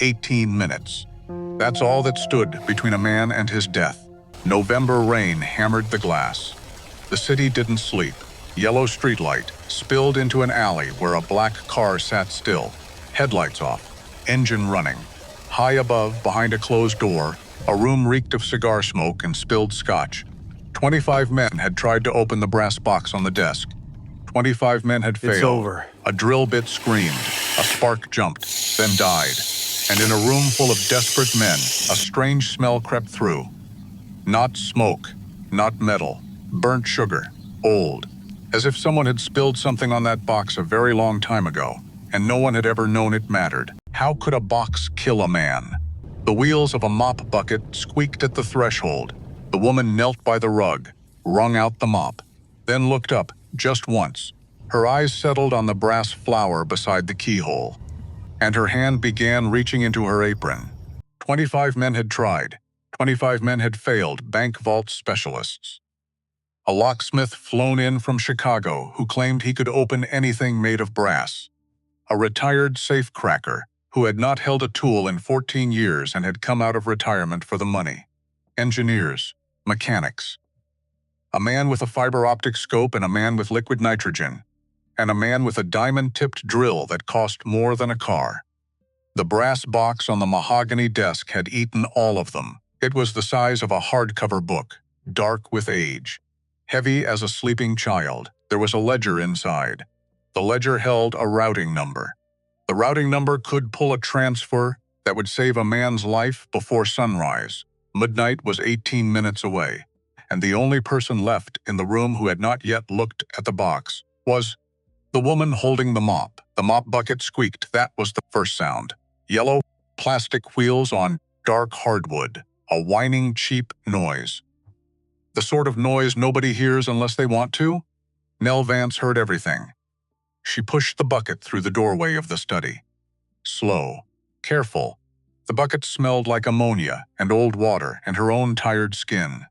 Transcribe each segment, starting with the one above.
18 minutes. That's all that stood between a man and his death. November rain hammered the glass. The city didn't sleep. Yellow streetlight spilled into an alley where a black car sat still, headlights off, engine running. High above, behind a closed door, a room reeked of cigar smoke and spilled scotch. 25 men had tried to open the brass box on the desk. 25 men had failed. It's over. A drill bit screamed, a spark jumped, then died. And in a room full of desperate men, a strange smell crept through. Not smoke, not metal, burnt sugar, old, as if someone had spilled something on that box a very long time ago, and no one had ever known it mattered. How could a box kill a man? The wheels of a mop bucket squeaked at the threshold. The woman knelt by the rug, wrung out the mop, then looked up just once. Her eyes settled on the brass flower beside the keyhole, and her hand began reaching into her apron. 25 men had tried. 25 men had failed, bank vault specialists. A locksmith flown in from Chicago who claimed he could open anything made of brass. A retired safecracker who had not held a tool in 14 years and had come out of retirement for the money. Engineers, mechanics. A man with a fiber optic scope and a man with liquid nitrogen, and a man with a diamond-tipped drill that cost more than a car. The brass box on the mahogany desk had eaten all of them. It was the size of a hardcover book, dark with age. Heavy as a sleeping child, there was a ledger inside. The ledger held a routing number. The routing number could pull a transfer that would save a man's life before sunrise. Midnight was 18 minutes away, and the only person left in the room who had not yet looked at the box was the woman holding the mop. The mop bucket squeaked. That was the first sound. Yellow plastic wheels on dark hardwood. A whining, cheap noise. The sort of noise nobody hears unless they want to. Nell Vance heard everything. She pushed the bucket through the doorway of the study. Slow, careful. The bucket smelled like ammonia and old water and her own tired skin.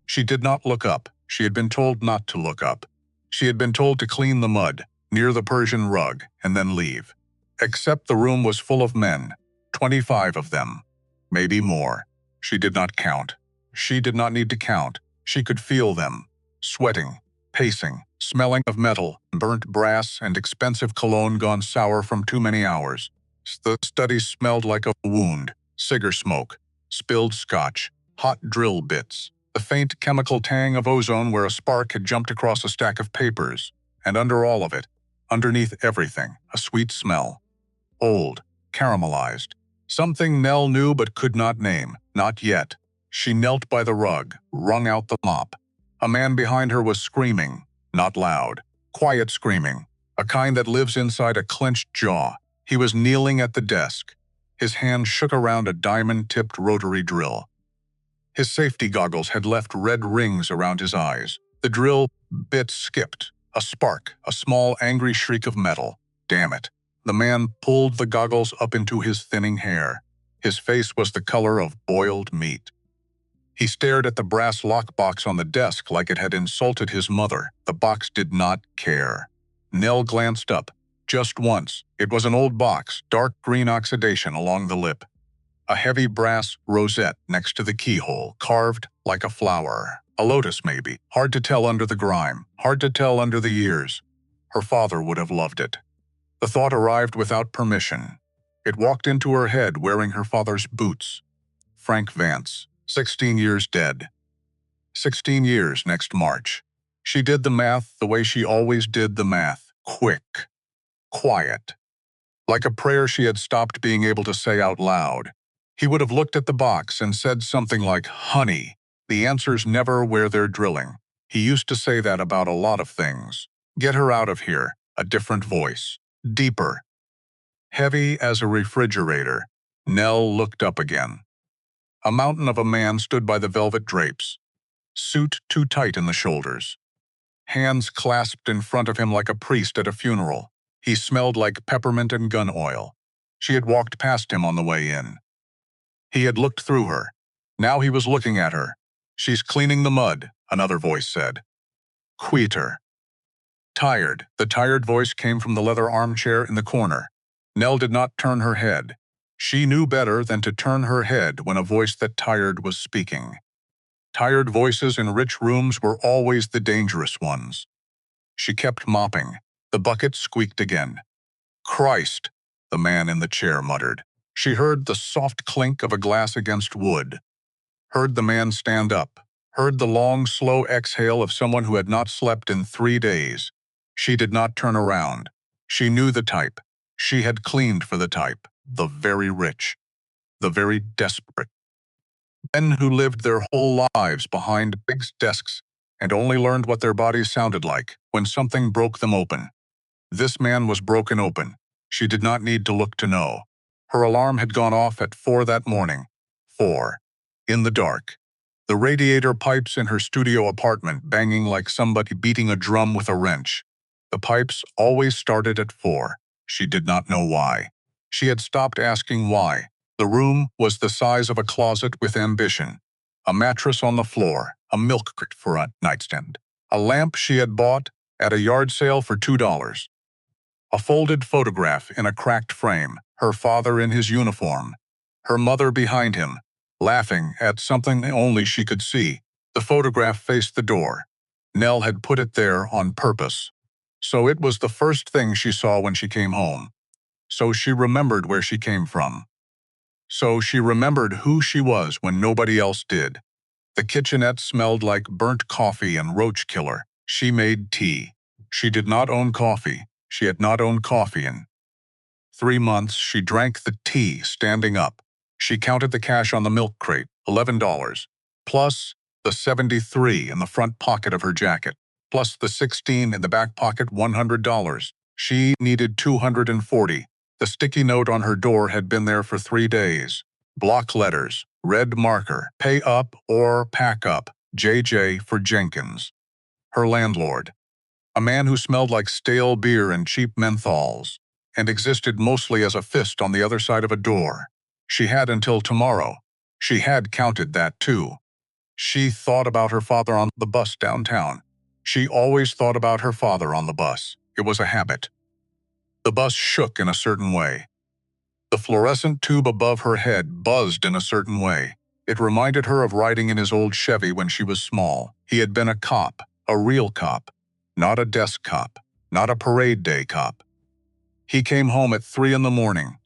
She did not look up. She had been told not to look up. She had been told to clean the mud near the Persian rug and then leave. Except the room was full of men, 25 of them, maybe more. She did not count. She did not need to count. She could feel them, sweating, pacing, smelling of metal, burnt brass, and expensive cologne gone sour from too many hours. The study smelled like a wound, cigar smoke, spilled scotch, hot drill bits, the faint chemical tang of ozone where a spark had jumped across a stack of papers, and under all of it, underneath everything, a sweet smell. Old, caramelized. Something Nell knew but could not name, not yet. She knelt by the rug, wrung out the mop. A man behind her was screaming, not loud, quiet screaming, a kind that lives inside a clenched jaw. He was kneeling at the desk. His hand shook around a diamond-tipped rotary drill. His safety goggles had left red rings around his eyes. The drill bit skipped. A spark, a small angry shriek of metal. Damn it. The man pulled the goggles up into his thinning hair. His face was the color of boiled meat. He stared at the brass lockbox on the desk like it had insulted his mother. The box did not care. Nell glanced up. Just once. It was an old box, dark green oxidation along the lip. A heavy brass rosette next to the keyhole, carved like a flower. A lotus, maybe. Hard to tell under the grime. Hard to tell under the years. Her father would have loved it. The thought arrived without permission. It walked into her head wearing her father's boots. Frank Vance, 16 years dead. 16 years next March. She did the math the way she always did the math. Quick. Quiet. Like a prayer she had stopped being able to say out loud. He would have looked at the box and said something like, "Honey, the answer's never where they're drilling." He used to say that about a lot of things. Get her out of here. A different voice. Deeper. Heavy as a refrigerator. Nell looked up again. A mountain of a man stood by the velvet drapes. Suit too tight in the shoulders. Hands clasped in front of him like a priest at a funeral. He smelled like peppermint and gun oil. She had walked past him on the way in. He had looked through her. Now he was looking at her. "She's cleaning the mud," another voice said. "Quieter." Tired. The tired voice came from the leather armchair in the corner. Nell did not turn her head. She knew better than to turn her head when a voice that tired was speaking. Tired voices in rich rooms were always the dangerous ones. She kept mopping. The bucket squeaked again. "Christ," the man in the chair muttered. She heard the soft clink of a glass against wood, heard the man stand up, heard the long, slow exhale of someone who had not slept in 3 days. She did not turn around. She knew the type. She had cleaned for the type, the very rich, the very desperate. Men who lived their whole lives behind big desks and only learned what their bodies sounded like when something broke them open. This man was broken open. She did not need to look to know. Her alarm had gone off at 4 that morning. 4. In the dark. The radiator pipes in her studio apartment banging like somebody beating a drum with a wrench. The pipes always started at 4. She did not know why. She had stopped asking why. The room was the size of a closet with ambition. A mattress on the floor, a milk crate for a nightstand, a lamp she had bought at a yard sale for $2. A folded photograph in a cracked frame, her father in his uniform, her mother behind him, laughing at something only she could see. The photograph faced the door. Nell had put it there on purpose. So it was the first thing she saw when she came home. So she remembered where she came from. So she remembered who she was when nobody else did. The kitchenette smelled like burnt coffee and roach killer. She made tea. She did not own coffee. She had not owned coffee in 3 months. She drank the tea standing up. She counted the cash on the milk crate, $11, plus the 73 in the front pocket of her jacket, plus the 16 in the back pocket, $100. She needed 240. The sticky note on her door had been there for 3 days. Block letters, red marker, pay up or pack up, JJ for Jenkins. Her landlord. A man who smelled like stale beer and cheap menthols, and existed mostly as a fist on the other side of a door. She had until tomorrow. She had counted that too. She thought about her father on the bus downtown. She always thought about her father on the bus. It was a habit. The bus shook in a certain way. The fluorescent tube above her head buzzed in a certain way. It reminded her of riding in his old Chevy when she was small. He had been a cop, a real cop. Not a desk cop, not a parade day cop. He came home at 3 in the morning,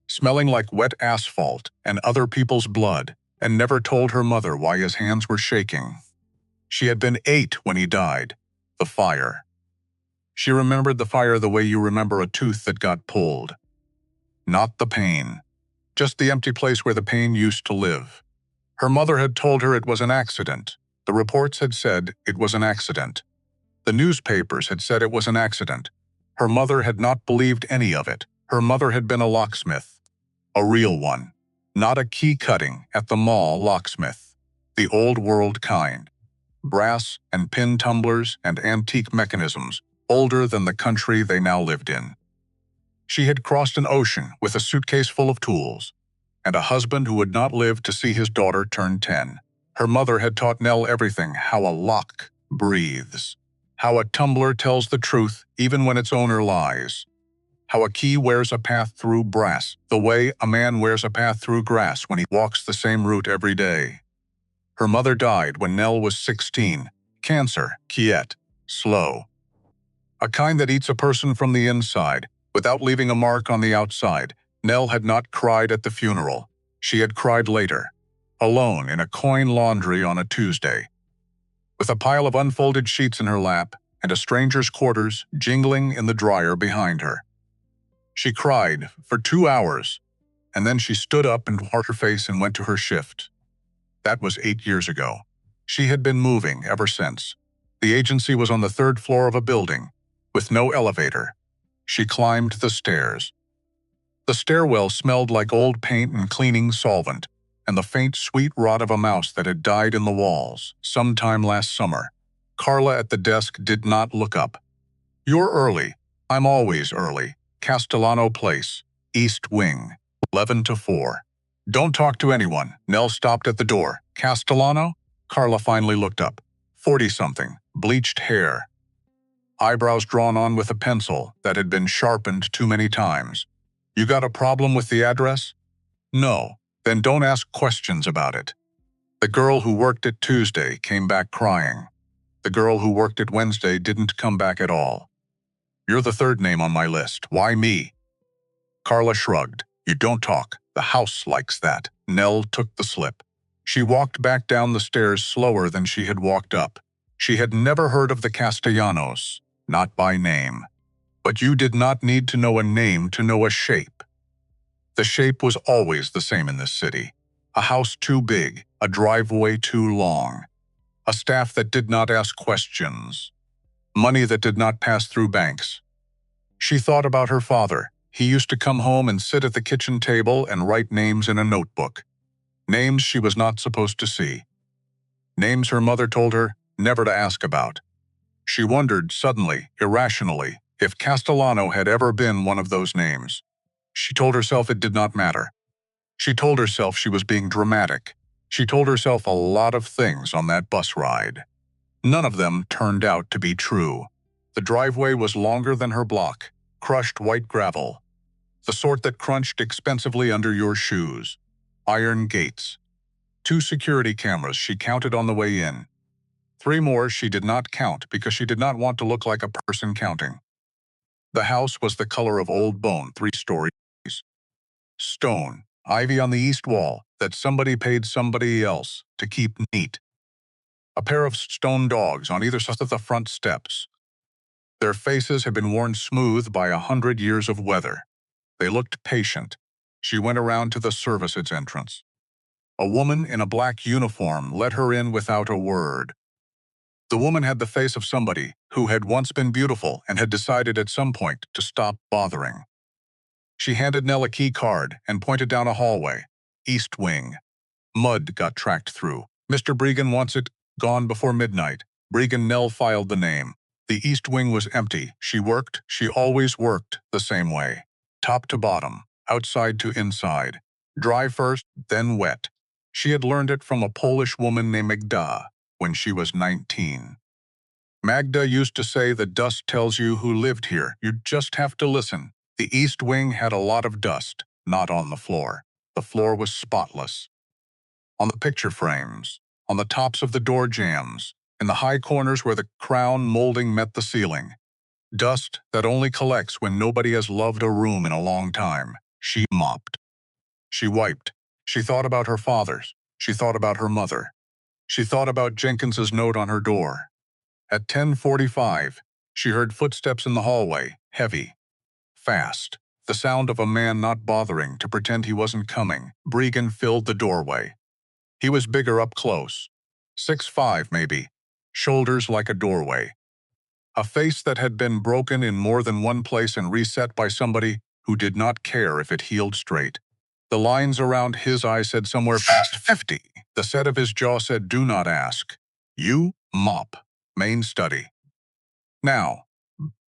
smelling like wet asphalt and other people's blood, and never told her mother why his hands were shaking. She had been 8 when he died. The fire. She remembered the fire the way you remember a tooth that got pulled. Not the pain, just the empty place where the pain used to live. Her mother had told her it was an accident. The reports had said it was an accident. The newspapers had said it was an accident. Her mother had not believed any of it. Her mother had been a locksmith. A real one. Not a key-cutting at the mall locksmith. The old world kind. Brass and pin tumblers and antique mechanisms, older than the country they now lived in. She had crossed an ocean with a suitcase full of tools, and a husband who would not live to see his daughter turn 10. Her mother had taught Nell everything, how a lock breathes. How a tumbler tells the truth even when its owner lies. How a key wears a path through brass, the way a man wears a path through grass when he walks the same route every day. Her mother died when Nell was 16. Cancer, quiet, slow. A kind that eats a person from the inside, without leaving a mark on the outside. Nell had not cried at the funeral. She had cried later, alone in a coin laundry on a Tuesday, with a pile of unfolded sheets in her lap and a stranger's quarters jingling in the dryer behind her. She cried for 2 hours, and then she stood up and washed her face and went to her shift. That was 8 years ago. She had been moving ever since. The agency was on the 3rd floor of a building, with no elevator. She climbed the stairs. The stairwell smelled like old paint and cleaning solvent, and the faint, sweet rot of a mouse that had died in the walls sometime last summer. Carla at the desk did not look up. "You're early." "I'm always early." Castellano Place, East Wing, 11 to 4. "Don't talk to anyone." Nell stopped at the door. "Castellano?" Carla finally looked up. 40-something, bleached hair. Eyebrows drawn on with a pencil that had been sharpened too many times. "You got a problem with the address?" No, then don't ask questions about it. The girl who worked at Tuesday came back crying. The girl who worked at Wednesday didn't come back at all. You're the third name on my list. Why me? Carla shrugged. You don't talk. The house likes that. Nell took the slip. She walked back down the stairs slower than she had walked up. She had never heard of the Castellanos, not by name. But you did not need to know a name to know a shape. The shape was always the same in this city. A house too big, a driveway too long, a staff that did not ask questions, money that did not pass through banks. She thought about her father. He used to come home and sit at the kitchen table and write names in a notebook. Names she was not supposed to see. Names her mother told her never to ask about. She wondered suddenly, irrationally, if Castellano had ever been one of those names. She told herself it did not matter. She told herself she was being dramatic. She told herself a lot of things on that bus ride. None of them turned out to be true. The driveway was longer than her block, crushed white gravel, the sort that crunched expensively under your shoes. Iron gates. 2 security cameras she counted on the way in. 3 more she did not count because she did not want to look like a person counting. The house was the color of old bone, 3 stories. Stone, ivy on the east wall that somebody paid somebody else to keep neat. A pair of stone dogs on either side of the front steps. Their faces had been worn smooth by 100 years of weather. They looked patient. She went around to the service's entrance. A woman in a black uniform let her in without a word. The woman had the face of somebody who had once been beautiful and had decided at some point to stop bothering. She handed Nell a key card and pointed down a hallway. East wing. Mud got tracked through. Mr. Bregan wants it gone before midnight. Bregan. Nell filed the name. The east wing was empty. She always worked the same way. Top to bottom, outside to inside. Dry first, then wet. She had learned it from a Polish woman named Magda when she was 19. Magda used to say the dust tells you who lived here. You just have to listen. The east wing had a lot of dust, not on the floor. The floor was spotless. On the picture frames, on the tops of the door jambs, in the high corners where the crown molding met the ceiling. Dust that only collects when nobody has loved a room in a long time. She mopped. She wiped. She thought about her father's. She thought about her mother. She thought about Jenkins's note on her door. At 10:45, she heard footsteps in the hallway, heavy, fast. The sound of a man not bothering to pretend he wasn't coming. Bregan filled the doorway. He was bigger up close. 6'5", maybe. Shoulders like a doorway. A face that had been broken in more than one place and reset by somebody who did not care if it healed straight. The lines around his eyes said somewhere past 50. The set of his jaw said, do not ask. You mop. Main study. Now,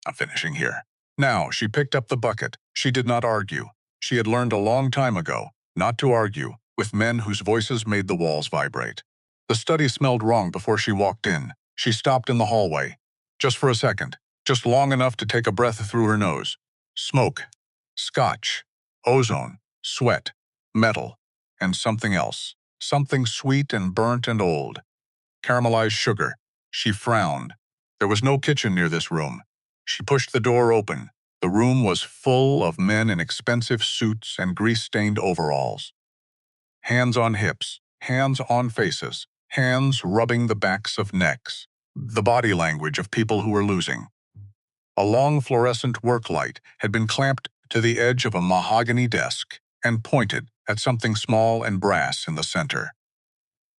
I'm finishing here. Now, she picked up the bucket. She did not argue. She had learned a long time ago not to argue with men whose voices made the walls vibrate. The study smelled wrong before she walked in. She stopped in the hallway. Just for a second. Just long enough to take a breath through her nose. Smoke. Scotch. Ozone. Sweat. Metal. And something else. Something sweet and burnt and old. Caramelized sugar. She frowned. There was no kitchen near this room. She pushed the door open. The room was full of men in expensive suits and grease-stained overalls. Hands on hips, hands on faces, hands rubbing the backs of necks. The body language of people who were losing. A long fluorescent work light had been clamped to the edge of a mahogany desk and pointed at something small and brass in the center.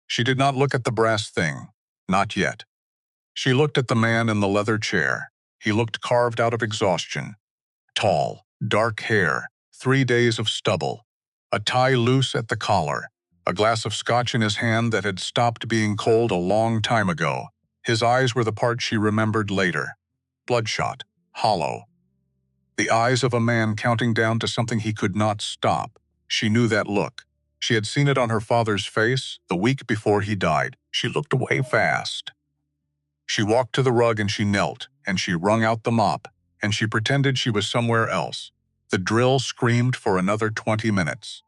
She did not look at the brass thing, not yet. She looked at the man in the leather chair. He looked carved out of exhaustion. Tall, dark hair, 3 days of stubble, a tie loose at the collar, a glass of scotch in his hand that had stopped being cold a long time ago. His eyes were the part she remembered later. Bloodshot, hollow. The eyes of a man counting down to something he could not stop. She knew that look. She had seen it on her father's face the week before he died. She looked away fast. She walked to the rug and she knelt, and she wrung out the mop, and she pretended she was somewhere else. The drill screamed for another 20 minutes.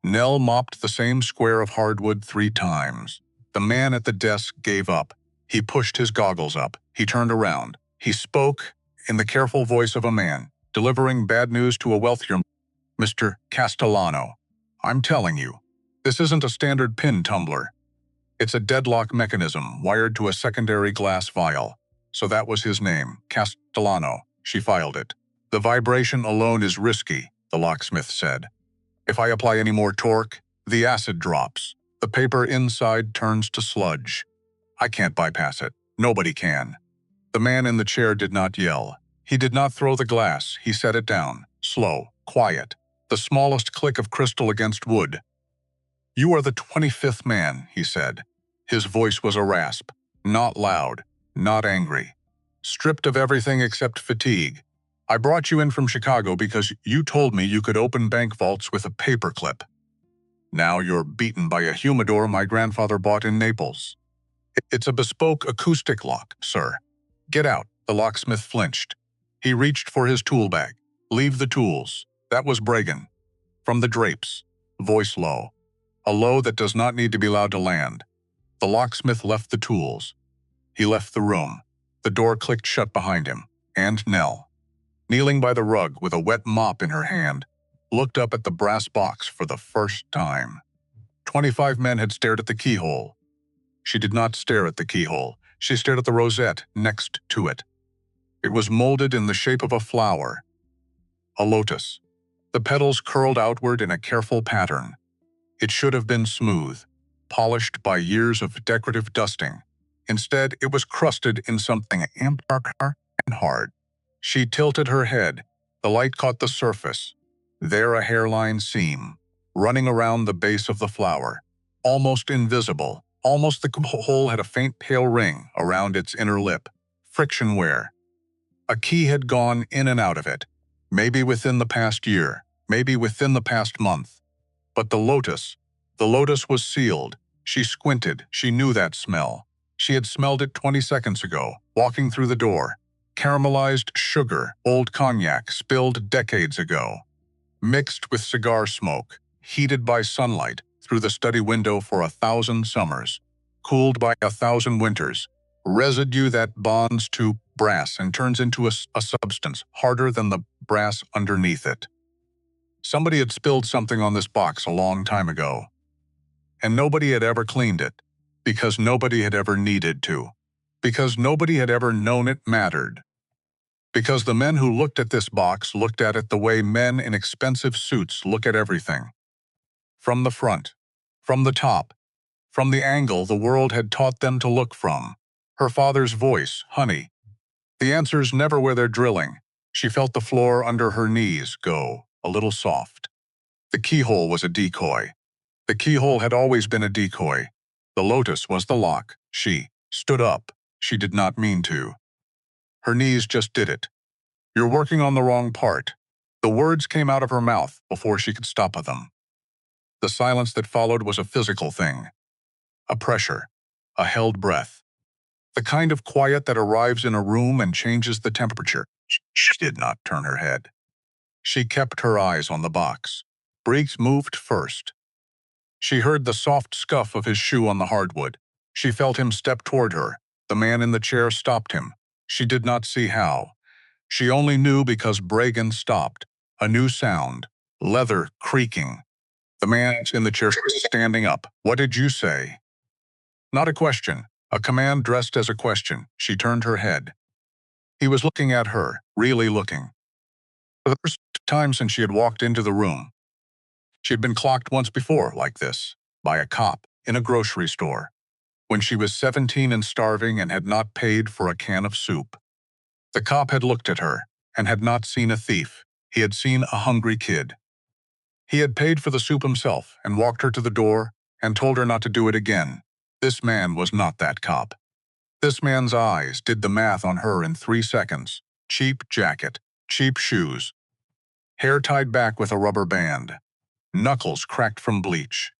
Nell mopped the same square of hardwood 3 times. The man at the desk gave up. He pushed his goggles up. He turned around. He spoke in the careful voice of a man, delivering bad news to a wealthier Mr. Castellano. I'm telling you, this isn't a standard pin tumbler. It's a deadlock mechanism wired to a secondary glass vial. So that was his name, Castellano. She filed it. The vibration alone is risky, the locksmith said. If I apply any more torque, the acid drops. The paper inside turns to sludge. I can't bypass it. Nobody can. The man in the chair did not yell. He did not throw the glass. He set it down. Slow, quiet. The smallest click of crystal against wood. You are the 25th man, he said. His voice was a rasp. Not loud. Not angry. Stripped of everything except fatigue. I brought you in from Chicago because you told me you could open bank vaults with a paperclip. Now you're beaten by a humidor my grandfather bought in Naples. It's a bespoke acoustic lock, sir. Get out, the locksmith flinched. He reached for his tool bag. Leave the tools. That was Bregan. From the drapes. Voice low. A low that does not need to be loud to land. The locksmith left the tools. He left the room. The door clicked shut behind him, and Nell, kneeling by the rug with a wet mop in her hand, looked up at the brass box for the first time. 25 men had stared at the keyhole. She did not stare at the keyhole. She stared at the rosette next to it. It was molded in the shape of a flower. A lotus. The petals curled outward in a careful pattern. It should have been smooth, polished by years of decorative dusting. Instead, it was crusted in something dark and hard. She tilted her head. The light caught the surface. There a hairline seam, running around the base of the flower. Almost invisible. Almost the hole had a faint pale ring around its inner lip. Friction wear. A key had gone in and out of it. Maybe within the past year. Maybe within the past month. But the lotus was sealed. She squinted. She knew that smell. She had smelled it 20 seconds ago, walking through the door. Caramelized sugar, old cognac spilled decades ago. Mixed with cigar smoke, heated by sunlight through the study window for 1,000 summers, cooled by 1,000 winters. Residue that bonds to brass and turns into a substance harder than the brass underneath it. Somebody had spilled something on this box a long time ago. And nobody had ever cleaned it. Because nobody had ever needed to. Because nobody had ever known it mattered. Because the men who looked at this box looked at it the way men in expensive suits look at everything. From the front. From the top. From the angle the world had taught them to look from. Her father's voice, honey. The answer's never where they're drilling. She felt the floor under her knees go, a little soft. The keyhole was a decoy. The keyhole had always been a decoy. The lotus was the lock. She stood up. She did not mean to. Her knees just did it. You're working on the wrong part. The words came out of her mouth before she could stop them. The silence that followed was a physical thing. A pressure. A held breath. The kind of quiet that arrives in a room and changes the temperature. She did not turn her head. She kept her eyes on the box. Briggs moved first. She heard the soft scuff of his shoe on the hardwood. She felt him step toward her. The man in the chair stopped him. She did not see how. She only knew because Bregan stopped. A new sound. Leather creaking. The man in the chair was standing up. What did you say? Not a question. A command dressed as a question. She turned her head. He was looking at her, really looking. For the first time since she had walked into the room. She had been clocked once before like this, by a cop, in a grocery store, when she was 17 and starving and had not paid for a can of soup. The cop had looked at her, and had not seen a thief. He had seen a hungry kid. He had paid for the soup himself, and walked her to the door, and told her not to do it again. This man was not that cop. This man's eyes did the math on her in 3 seconds. Cheap jacket, cheap shoes, hair tied back with a rubber band. Knuckles cracked from bleach.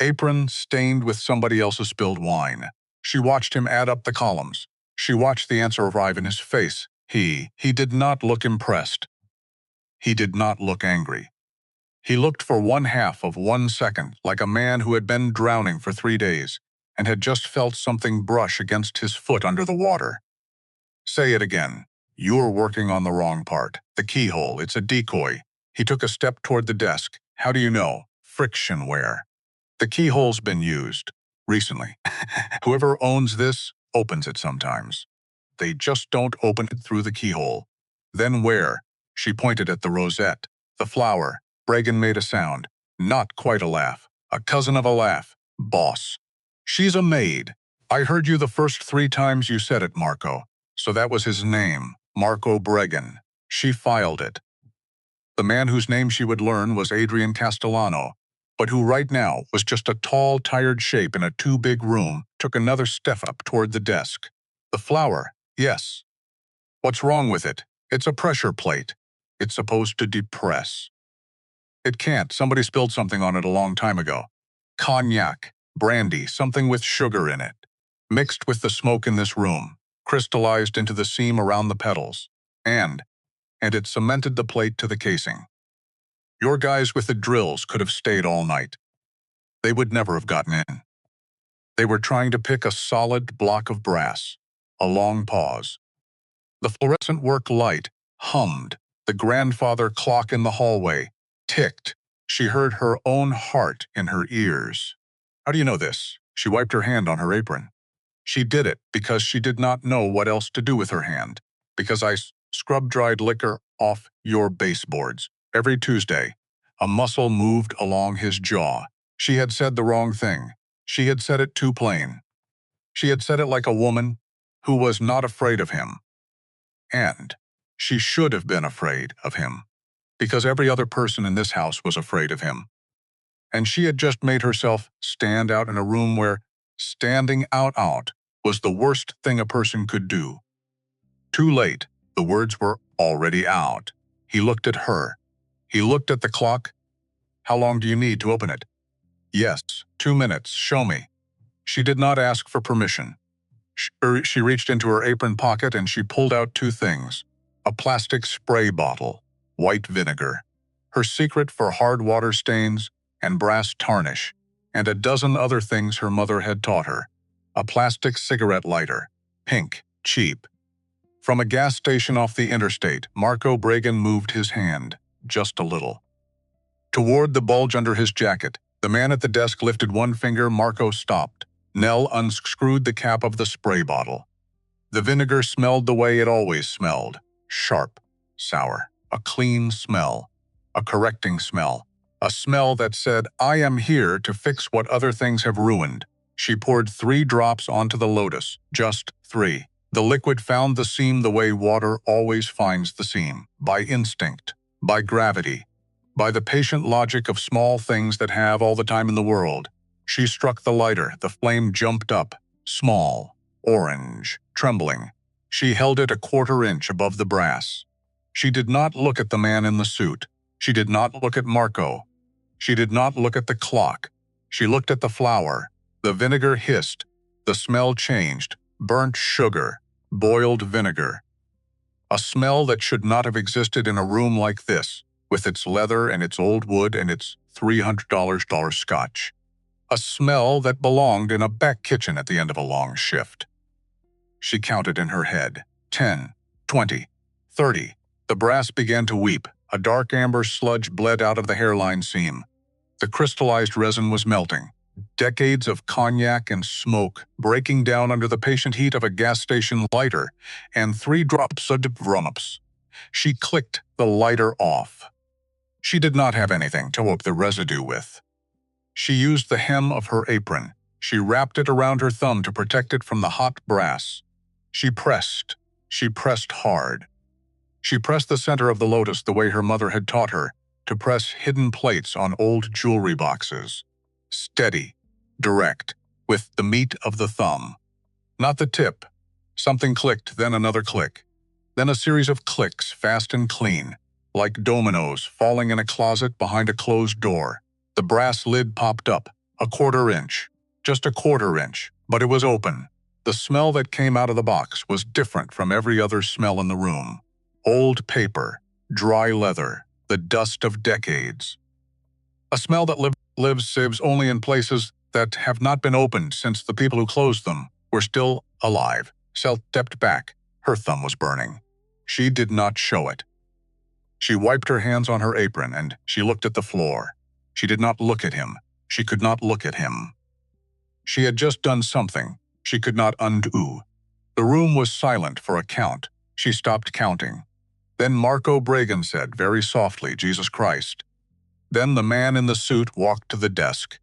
Apron stained with somebody else's spilled wine. She watched him add up the columns. She watched the answer arrive in his face. He did not look impressed. He did not look angry. He looked for 1/2 of 1 second like a man who had been drowning for 3 days and had just felt something brush against his foot under the water. Say it again. You're working on the wrong part. The keyhole, it's a decoy. He took a step toward the desk. How do you know? Friction wear. The keyhole's been used. Recently. Whoever owns this opens it sometimes. They just don't open it through the keyhole. Then where? She pointed at the rosette. The flower. Bregan made a sound. Not quite a laugh. A cousin of a laugh. Boss. She's a maid. I heard you the first 3 times you said it, Marco. So that was his name, Marco Bregan. She filed it. The man whose name she would learn was Adrian Castellano, but who right now was just a tall, tired shape in a too-big room, took another step up toward the desk. The flower, yes. What's wrong with it? It's a pressure plate. It's supposed to depress. It can't. Somebody spilled something on it a long time ago. Cognac, brandy, something with sugar in it. Mixed with the smoke in this room, crystallized into the seam around the petals, and it cemented the plate to the casing. Your guys with the drills could have stayed all night. They would never have gotten in. They were trying to pick a solid block of brass. A long pause. The fluorescent work light hummed. The grandfather clock in the hallway ticked. She heard her own heart in her ears. How do you know this? She wiped her hand on her apron. She did it because she did not know what else to do with her hand. Because I scrubbed dried liquor off your baseboards. Every Tuesday, a muscle moved along his jaw. She had said the wrong thing. She had said it too plain. She had said it like a woman who was not afraid of him. And she should have been afraid of him, because every other person in this house was afraid of him. And she had just made herself stand out in a room where standing out was the worst thing a person could do. Too late, the words were already out. He looked at her. He looked at the clock. How long do you need to open it? Yes, 2 minutes, show me. She did not ask for permission. She reached into her apron pocket and she pulled out 2 things. A plastic spray bottle, white vinegar, her secret for hard water stains and brass tarnish, and a dozen other things her mother had taught her. A plastic cigarette lighter, pink, cheap. From a gas station off the interstate, Marco Bregan moved his hand, just a little. Toward the bulge under his jacket, the man at the desk lifted one finger. Marco stopped. Nell unscrewed the cap of the spray bottle. The vinegar smelled the way it always smelled. Sharp, sour, a clean smell, a correcting smell. A smell that said, I am here to fix what other things have ruined. She poured 3 drops onto the lotus, just 3. The liquid found the seam the way water always finds the seam, by instinct, by gravity, by the patient logic of small things that have all the time in the world. She struck the lighter. The flame jumped up, small, orange, trembling. She held it a 1/4 inch above the brass. She did not look at the man in the suit. She did not look at Marco. She did not look at the clock. She looked at the flower. The vinegar hissed. The smell changed. Burnt sugar. Boiled vinegar. A smell that should not have existed in a room like this, with its leather and its old wood and its $300 scotch. A smell that belonged in a back kitchen at the end of a long shift. She counted in her head. 10, 20, 30. The brass began to weep. A dark amber sludge bled out of the hairline seam. The crystallized resin was melting. Decades of cognac and smoke breaking down under the patient heat of a gas station lighter, and 3 drops of drops. She clicked the lighter off. She did not have anything to wipe the residue with. She used the hem of her apron. She wrapped it around her thumb to protect it from the hot brass. She pressed hard. She pressed the center of the lotus the way her mother had taught her, to press hidden plates on old jewelry boxes. Steady, direct, with the meat of the thumb. Not the tip. Something clicked, then another click. Then a series of clicks, fast and clean, like dominoes falling in a closet behind a closed door. The brass lid popped up, a 1/4 inch. Just a 1/4 inch, but it was open. The smell that came out of the box was different from every other smell in the room. Old paper, dry leather, the dust of decades. A smell that lives only in places that have not been opened since the people who closed them were still alive. Sel stepped back. Her thumb was burning. She did not show it. She wiped her hands on her apron and she looked at the floor. She did not look at him. She could not look at him. She had just done something she could not undo. The room was silent for a count. She stopped counting. Then Marco Bragan said very softly, "Jesus Christ." Then the man in the suit walked to the desk.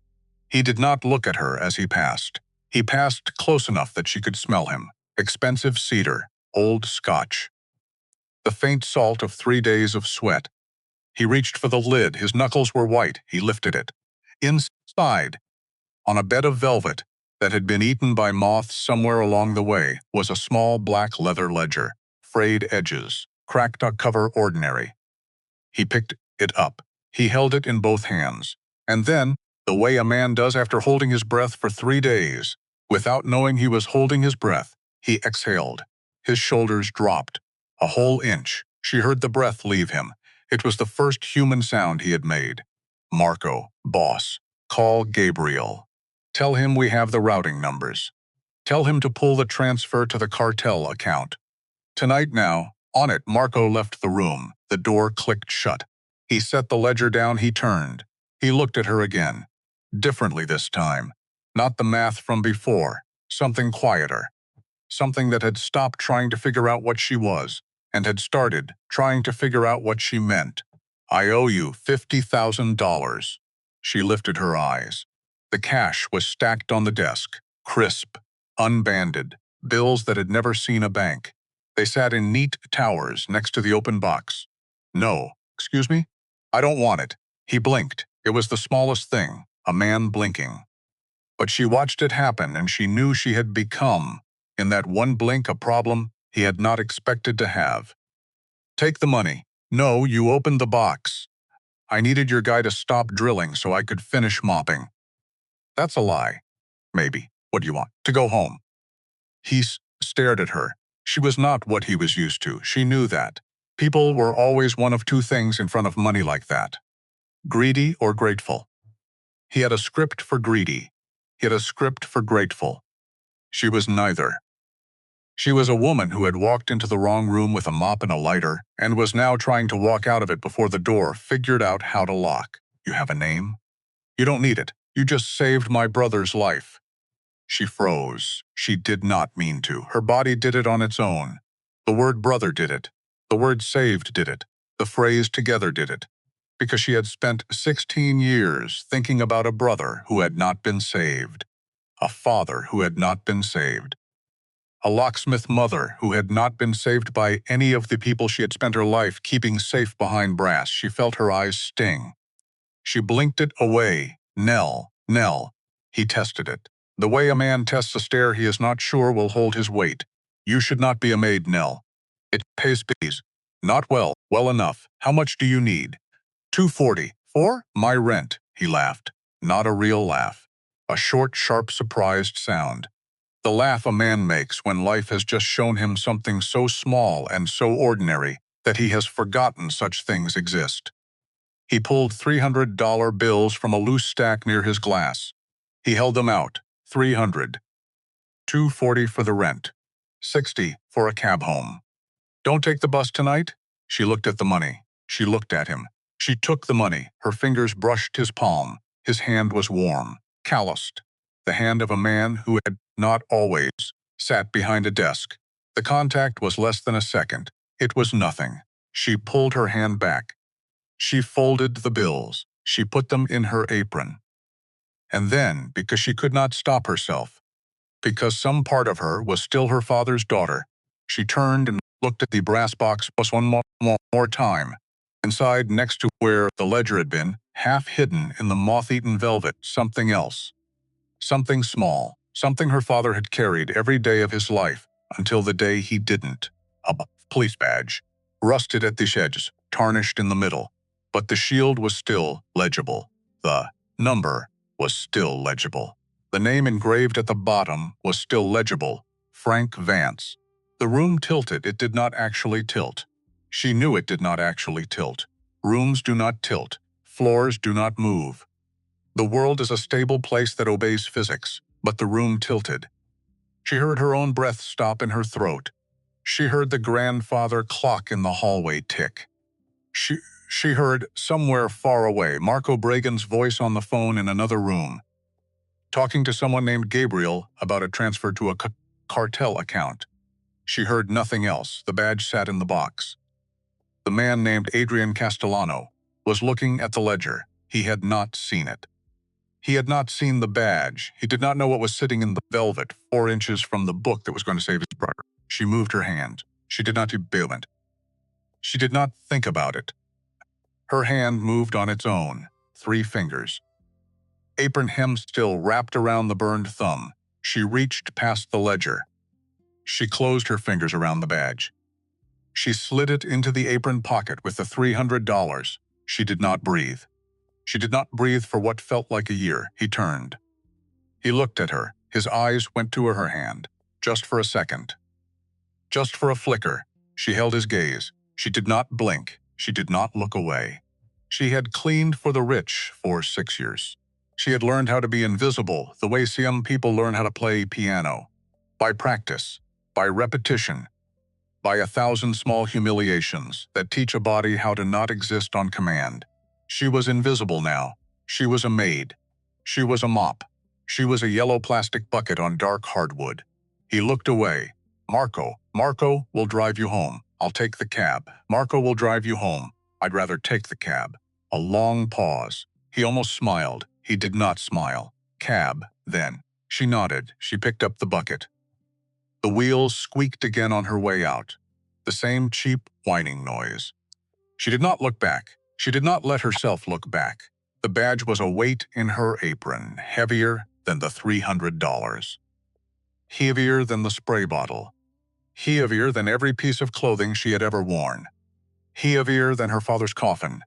He did not look at her as he passed. He passed close enough that she could smell him. Expensive cedar, old scotch. The faint salt of 3 days of sweat. He reached for the lid. His knuckles were white. He lifted it. Inside, on a bed of velvet that had been eaten by moths somewhere along the way, was a small black leather ledger. Frayed edges, cracked cover ordinary. He picked it up. He held it in both hands. And then, the way a man does after holding his breath for 3 days, without knowing he was holding his breath, he exhaled. His shoulders dropped. A whole inch. She heard the breath leave him. It was the first human sound he had made. "Marco, boss, call Gabriel. Tell him we have the routing numbers. Tell him to pull the transfer to the cartel account. Tonight now." On it, Marco left the room. The door clicked shut. He set the ledger down. He turned. He looked at her again. Differently this time. Not the math from before. Something quieter. Something that had stopped trying to figure out what she was, and had started trying to figure out what she meant. "I owe you $50,000. She lifted her eyes. The cash was stacked on the desk. Crisp. Unbanded. Bills that had never seen a bank. They sat in neat towers next to the open box. "No, excuse me? I don't want it." He blinked. It was the smallest thing, a man blinking. But she watched it happen, and she knew she had become, in that one blink, a problem he had not expected to have. "Take the money." "No, you opened the box. I needed your guy to stop drilling so I could finish mopping." "That's a lie." "Maybe. What do you want? To go home?" He stared at her. She was not what he was used to. She knew that. People were always one of two things in front of money like that: greedy or grateful. He had a script for greedy. He had a script for grateful. She was neither. She was a woman who had walked into the wrong room with a mop and a lighter, and was now trying to walk out of it before the door figured out how to lock. "You have a name?" "You don't need it. You just saved my brother's life." She froze. She did not mean to. Her body did it on its own. The word brother did it. The word saved did it. The phrase together did it. Because she had spent 16 years thinking about a brother who had not been saved. A father who had not been saved. A locksmith mother who had not been saved by any of the people she had spent her life keeping safe behind brass. She felt her eyes sting. She blinked it away. "Nell, Nell." He tested it. The way a man tests a stare he is not sure will hold his weight. "You should not be a maid, Nell. It pays please." "Not well. Well enough. How much do you need?" "240. For my rent," he laughed. Not a real laugh. A short, sharp, surprised sound. The laugh a man makes when life has just shown him something so small and so ordinary that he has forgotten such things exist. He pulled $300 bills from a loose stack near his glass. He held them out. 300. 240 for the rent. 60 for a cab home. "Don't take the bus tonight?" She looked at the money. She looked at him. She took the money. Her fingers brushed his palm. His hand was warm, calloused. The hand of a man who had not always sat behind a desk. The contact was less than a second. It was nothing. She pulled her hand back. She folded the bills. She put them in her apron. And then, because she could not stop herself, because some part of her was still her father's daughter, she turned and looked at the brass box plus one more time. Inside, next to where the ledger had been, half hidden in the moth-eaten velvet, something else. Something small, something her father had carried every day of his life, until the day he didn't. A police badge, rusted at the edges, tarnished in the middle. But the shield was still legible. The number was still legible. The name engraved at the bottom was still legible. Frank Vance. The room tilted. It did not actually tilt. She knew it did not actually tilt. Rooms do not tilt. Floors do not move. The world is a stable place that obeys physics, but the room tilted. She heard her own breath stop in her throat. She heard the grandfather clock in the hallway tick. She heard, somewhere far away, Marco Bragan's voice on the phone in another room, talking to someone named Gabriel about a transfer to a cartel account. She heard nothing else. The badge sat in the box. The man named Adrian Castellano was looking at the ledger. He had not seen it. He had not seen the badge. He did not know what was sitting in the velvet 4 inches from the book that was going to save his brother. She moved her hand. She did not do bailment. She did not think about it. Her hand moved on its own, 3 fingers. Apron hem still wrapped around the burned thumb. She reached past the ledger. She closed her fingers around the badge. She slid it into the apron pocket with the $300. She did not breathe. She did not breathe for what felt like a year. He turned. He looked at her. His eyes went to her hand. Just for a second. Just for a flicker. She held his gaze. She did not blink. She did not look away. She had cleaned for the rich for 6 years. She had learned how to be invisible the way some people learn how to play piano. By practice. By repetition. By 1,000 small humiliations that teach a body how to not exist on command. She was invisible now. She was a maid. She was a mop. She was a yellow plastic bucket on dark hardwood. He looked away. Marco will drive you home. I'll take the cab. Marco will drive you home. I'd rather take the cab. A long pause. He almost smiled. He did not smile. Cab, then. She nodded. She picked up the bucket. The wheels squeaked again on her way out. The same cheap whining noise. She did not look back. She did not let herself look back. The badge was a weight in her apron, heavier than the $300. Heavier than the spray bottle. Heavier than every piece of clothing she had ever worn. Heavier than her father's coffin.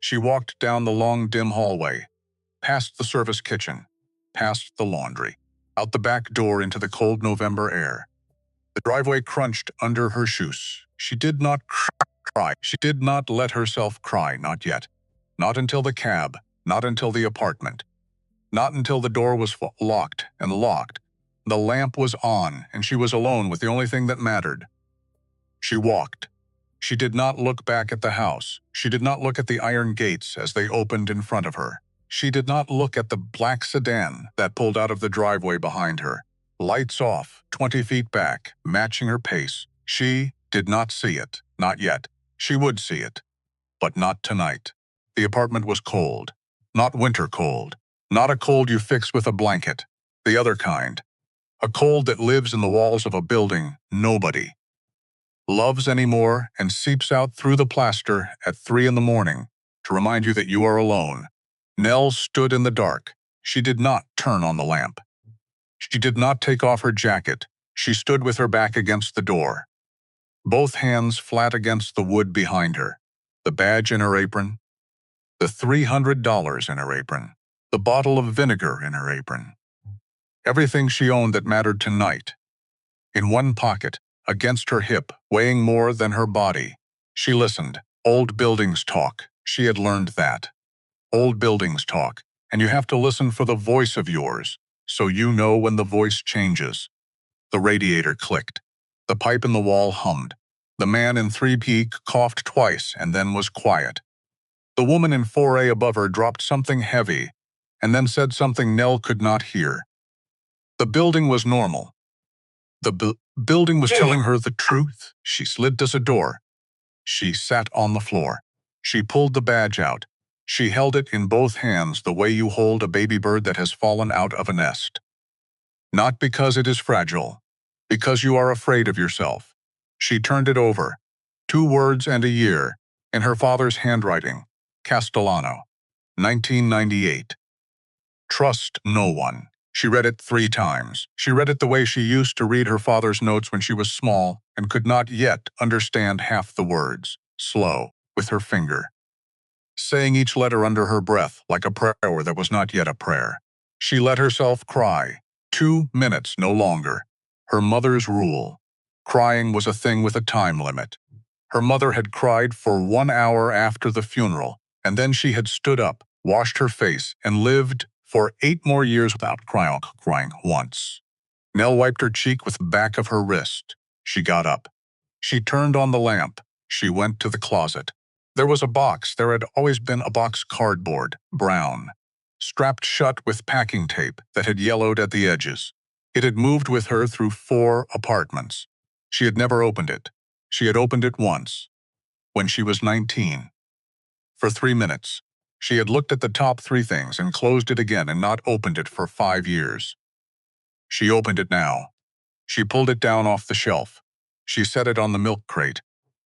She walked down the long, dim hallway, past the service kitchen, past the laundry, out the back door into the cold November air. The driveway crunched under her shoes. She did not cry. She did not let herself cry, not yet. Not until the cab, not until the apartment. Not until the door was locked and locked. The lamp was on, and she was alone with the only thing that mattered. She walked. She did not look back at the house. She did not look at the iron gates as they opened in front of her. She did not look at the black sedan that pulled out of the driveway behind her. Lights off, 20 feet back, matching her pace. She did not see it, not yet. She would see it, but not tonight. The apartment was cold. Not winter cold. Not a cold you fix with a blanket. The other kind. A cold that lives in the walls of a building nobody loves anymore and seeps out through the plaster at 3 in the morning to remind you that you are alone. Nell stood in the dark. She did not turn on the lamp. She did not take off her jacket. She stood with her back against the door. Both hands flat against the wood behind her. The badge in her apron. The $300 in her apron. The bottle of vinegar in her apron. Everything she owned that mattered tonight. In one pocket, against her hip, weighing more than her body. She listened. Old buildings talk. She had learned that. Old buildings talk, and you have to listen for the voice of yours, so you know when the voice changes. The radiator clicked. The pipe in the wall hummed. The man in 3P coughed twice and then was quiet. The woman in 4A above her dropped something heavy and then said something Nell could not hear. The building was normal. The building was telling her the truth. She slid to the door. She sat on the floor. She pulled the badge out. She held it in both hands the way you hold a baby bird that has fallen out of a nest. Not because it is fragile, because you are afraid of yourself. She turned it over. 2 words and a year, in her father's handwriting. Castellano. 1998. Trust no one. She read it 3 times. She read it the way she used to read her father's notes when she was small and could not yet understand half the words. Slow, with her finger. Saying each letter under her breath like a prayer that was not yet a prayer. She let herself cry. 2 minutes, no longer. Her mother's rule. Crying was a thing with a time limit. Her mother had cried for 1 hour after the funeral. And then she had stood up, washed her face, and lived for 8 more years without crying once. Nell wiped her cheek with the back of her wrist. She got up. She turned on the lamp. She went to the closet. There was a box. There had always been a box, cardboard, brown, strapped shut with packing tape that had yellowed at the edges. It had moved with her through 4 apartments. She had never opened it. She had opened it once, when she was 19. For 3 minutes. She had looked at the top 3 things and closed it again and not opened it for 5 years. She opened it now. She pulled it down off the shelf. She set it on the milk crate.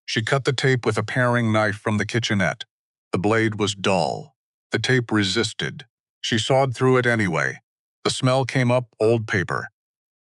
She cut the tape with a paring knife from the kitchenette. The blade was dull. The tape resisted. She sawed through it anyway. The smell came up: old paper,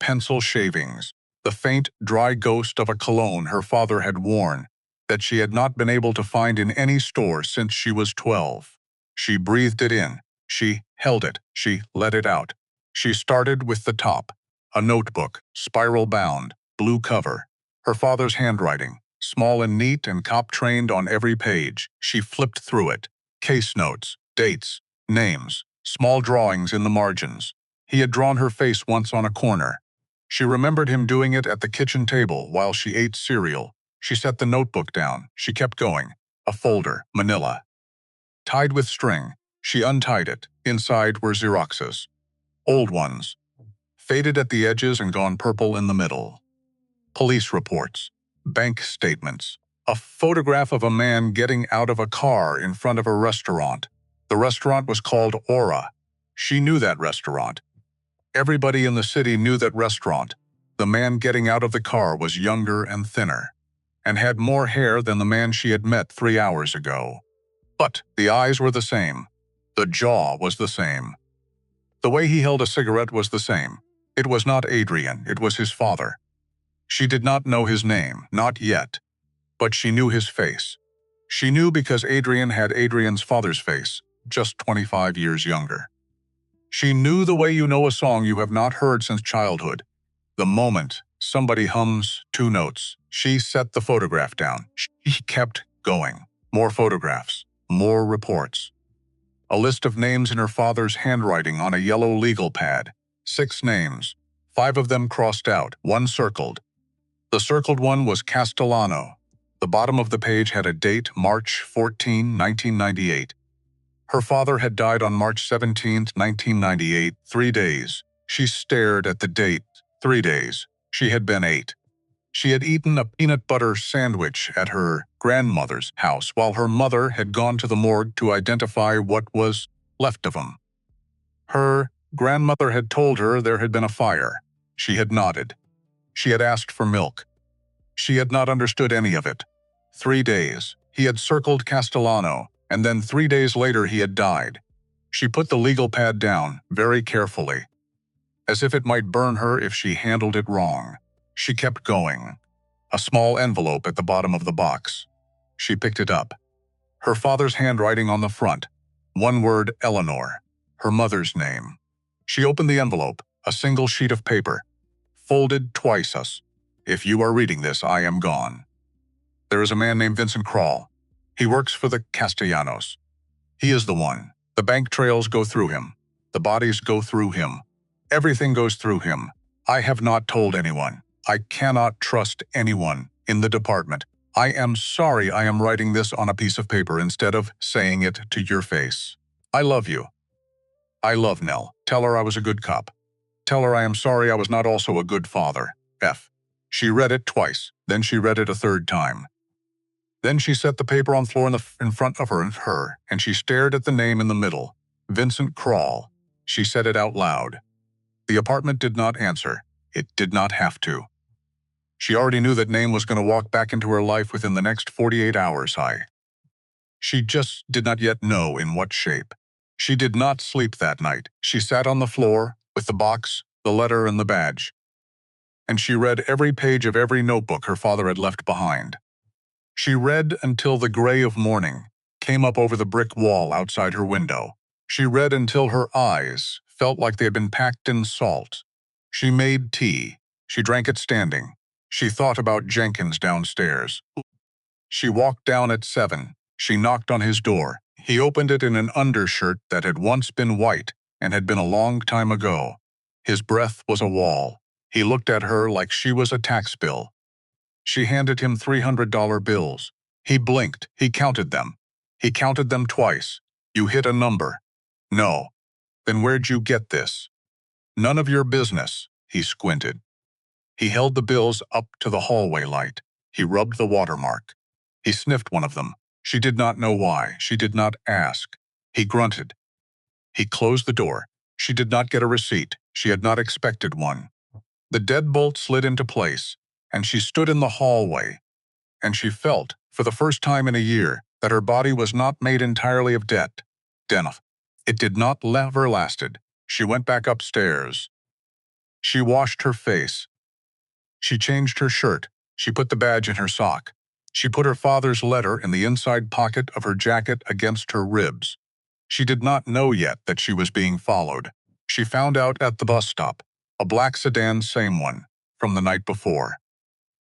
pencil shavings, the faint, dry ghost of a cologne her father had worn that she had not been able to find in any store since she was 12. She breathed it in. She held it. She let it out. She started with the top. A notebook, spiral-bound, blue cover. Her father's handwriting, small and neat and cop-trained on every page. She flipped through it. Case notes, dates, names, small drawings in the margins. He had drawn her face once on a corner. She remembered him doing it at the kitchen table while she ate cereal. She set the notebook down. She kept going. A folder, manila, tied with string. She untied it. Inside were Xeroxes. Old ones, faded at the edges and gone purple in the middle. Police reports, bank statements, a photograph of a man getting out of a car in front of a restaurant. The restaurant was called Aura. She knew that restaurant. Everybody in the city knew that restaurant. The man getting out of the car was younger and thinner, and had more hair than the man she had met 3 hours ago. But the eyes were the same. The jaw was the same. The way he held a cigarette was the same. It was not Adrian, it was his father. She did not know his name, not yet, but she knew his face. She knew because Adrian had Adrian's father's face, just 25 years younger. She knew the way you know a song you have not heard since childhood. The moment somebody hums 2 notes, she set the photograph down. She kept going. More photographs, more reports. A list of names in her father's handwriting on a yellow legal pad. 6 names, 5 of them crossed out, 1 circled. The circled one was Castellano. The bottom of the page had a date, March 14, 1998. Her father had died on March 17, 1998, 3 days. She stared at the date. 3 days. She had been 8. She had eaten a peanut butter sandwich at her grandmother's house while her mother had gone to the morgue to identify what was left of him. Her grandmother had told her there had been a fire. She had nodded. She had asked for milk. She had not understood any of it. 3 days. He had circled Castellano, and then 3 days later he had died. She put the legal pad down, very carefully, as if it might burn her if she handled it wrong. She kept going. A small envelope at the bottom of the box. She picked it up. Her father's handwriting on the front. 1 word, Eleanor. Her mother's name. She opened the envelope, a single sheet of paper. Folded twice us. If you are reading this, I am gone. There is a man named Vincent Krall. He works for the Castellanos. He is the one. The bank trails go through him. The bodies go through him. Everything goes through him. I have not told anyone. I cannot trust anyone in the department. I am sorry I am writing this on a piece of paper instead of saying it to your face. I love you. I love Nell. Tell her I was a good cop. Tell her I am sorry I was not also a good father. F. She read it twice. Then she read it a 3rd time. Then she set the paper on the floor in front of her, and she stared at the name in the middle. Vincent Krall. She said it out loud. The apartment did not answer. It did not have to. She already knew that name was going to walk back into her life within the next 48 hours. She just did not yet know in what shape. She did not sleep that night. She sat on the floor with the box, the letter, and the badge. And she read every page of every notebook her father had left behind. She read until the gray of morning came up over the brick wall outside her window. She read until her eyes felt like they had been packed in salt. She made tea. She drank it standing. She thought about Jenkins downstairs. She walked down at 7. She knocked on his door. He opened it in an undershirt that had once been white and had been a long time ago. His breath was a wall. He looked at her like she was a tax bill. She handed him $300 bills. He blinked. He counted them. He counted them twice. You hit a number. No. Then where'd you get this? None of your business. He squinted. He held the bills up to the hallway light. He rubbed the watermark. He sniffed one of them. She did not know why. She did not ask. He grunted. He closed the door. She did not get a receipt. She had not expected one. The deadbolt slid into place, and she stood in the hallway, and she felt, for the first time in a year, that her body was not made entirely of debt. It did not ever lasted. She went back upstairs. She washed her face. She changed her shirt. She put the badge in her sock. She put her father's letter in the inside pocket of her jacket against her ribs. She did not know yet that she was being followed. She found out at the bus stop, a black sedan, same one, from the night before.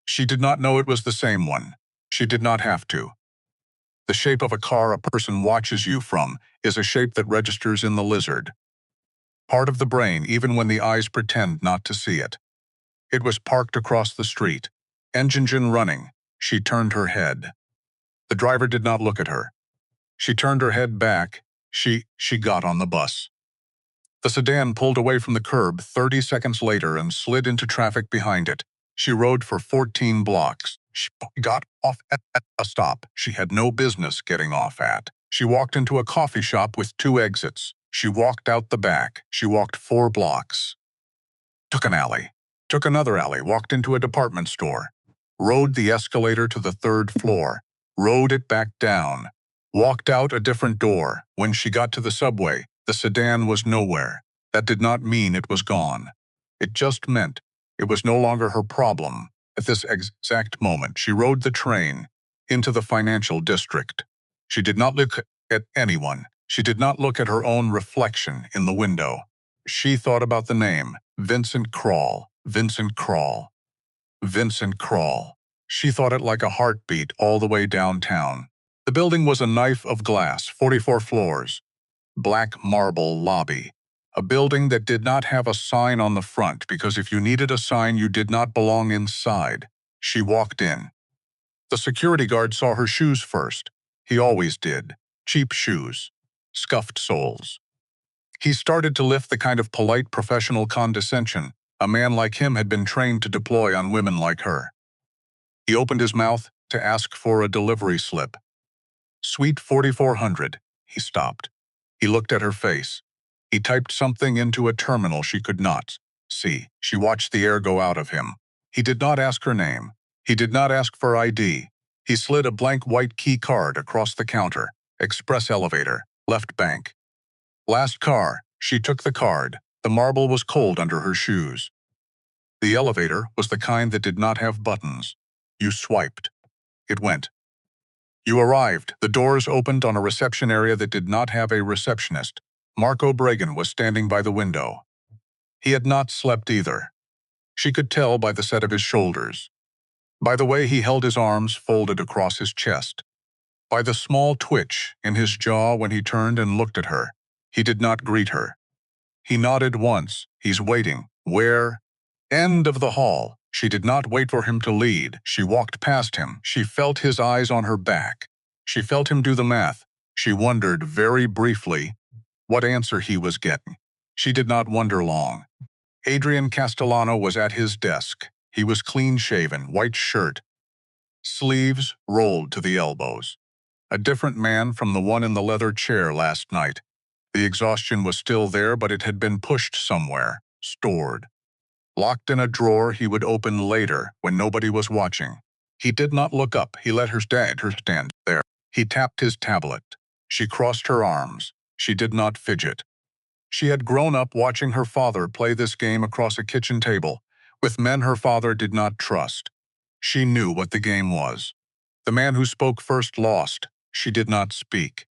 She did not know it was the same one. She did not have to. The shape of a car a person watches you from is a shape that registers in the lizard. Part of the brain even when the eyes pretend not to see it. It was parked across the street. Engine running. She turned her head. The driver did not look at her. She turned her head back. She got on the bus. The sedan pulled away from the curb 30 seconds later and slid into traffic behind it. She rode for 14 blocks. She got off at a stop she had no business getting off at. She walked into a coffee shop with 2 exits. She walked out the back. She walked 4 blocks. Took an alley. Took another alley. Walked into a department store. Rode the escalator to the 3rd floor. Rode it back down. Walked out a different door. When she got to the subway, the sedan was nowhere. That did not mean it was gone. It just meant it was no longer her problem. At this exact moment, she rode the train into the financial district. She did not look at anyone. She did not look at her own reflection in the window. She thought about the name, Vincent Krall, Vincent Krall, Vincent Krall. She thought it like a heartbeat all the way downtown. The building was a knife of glass, 44 floors. Black marble lobby. A building that did not have a sign on the front because if you needed a sign, you did not belong inside. She walked in. The security guard saw her shoes first. He always did. Cheap shoes. Scuffed soles. He started to lift the kind of polite professional condescension a man like him had been trained to deploy on women like her. He opened his mouth to ask for a delivery slip. Suite 4400. He stopped. He looked at her face. He typed something into a terminal she could not see. She watched the air go out of him. He did not ask her name. He did not ask for ID. He slid a blank white key card across the counter. Express elevator. Left bank. Last car. She took the card. The marble was cold under her shoes. The elevator was the kind that did not have buttons. You swiped. It went. You arrived. The doors opened on a reception area that did not have a receptionist. Mark O'Brien was standing by the window. He had not slept either. She could tell by the set of his shoulders. By the way he held his arms folded across his chest. By the small twitch in his jaw when he turned and looked at her. He did not greet her. He nodded once. He's waiting. Where? End of the hall. She did not wait for him to lead. She walked past him. She felt his eyes on her back. She felt him do the math. She wondered very briefly what answer he was getting. She did not wonder long. Adrian Castellano was at his desk. He was clean-shaven, white shirt, sleeves rolled to the elbows. A different man from the one in the leather chair last night. The exhaustion was still there, but it had been pushed somewhere, stored. Locked in a drawer he would open later when nobody was watching. He did not look up. He let her stand there. He tapped his tablet. She crossed her arms. She did not fidget. She had grown up watching her father play this game across a kitchen table, with men her father did not trust. She knew what the game was. The man who spoke first lost. She did not speak.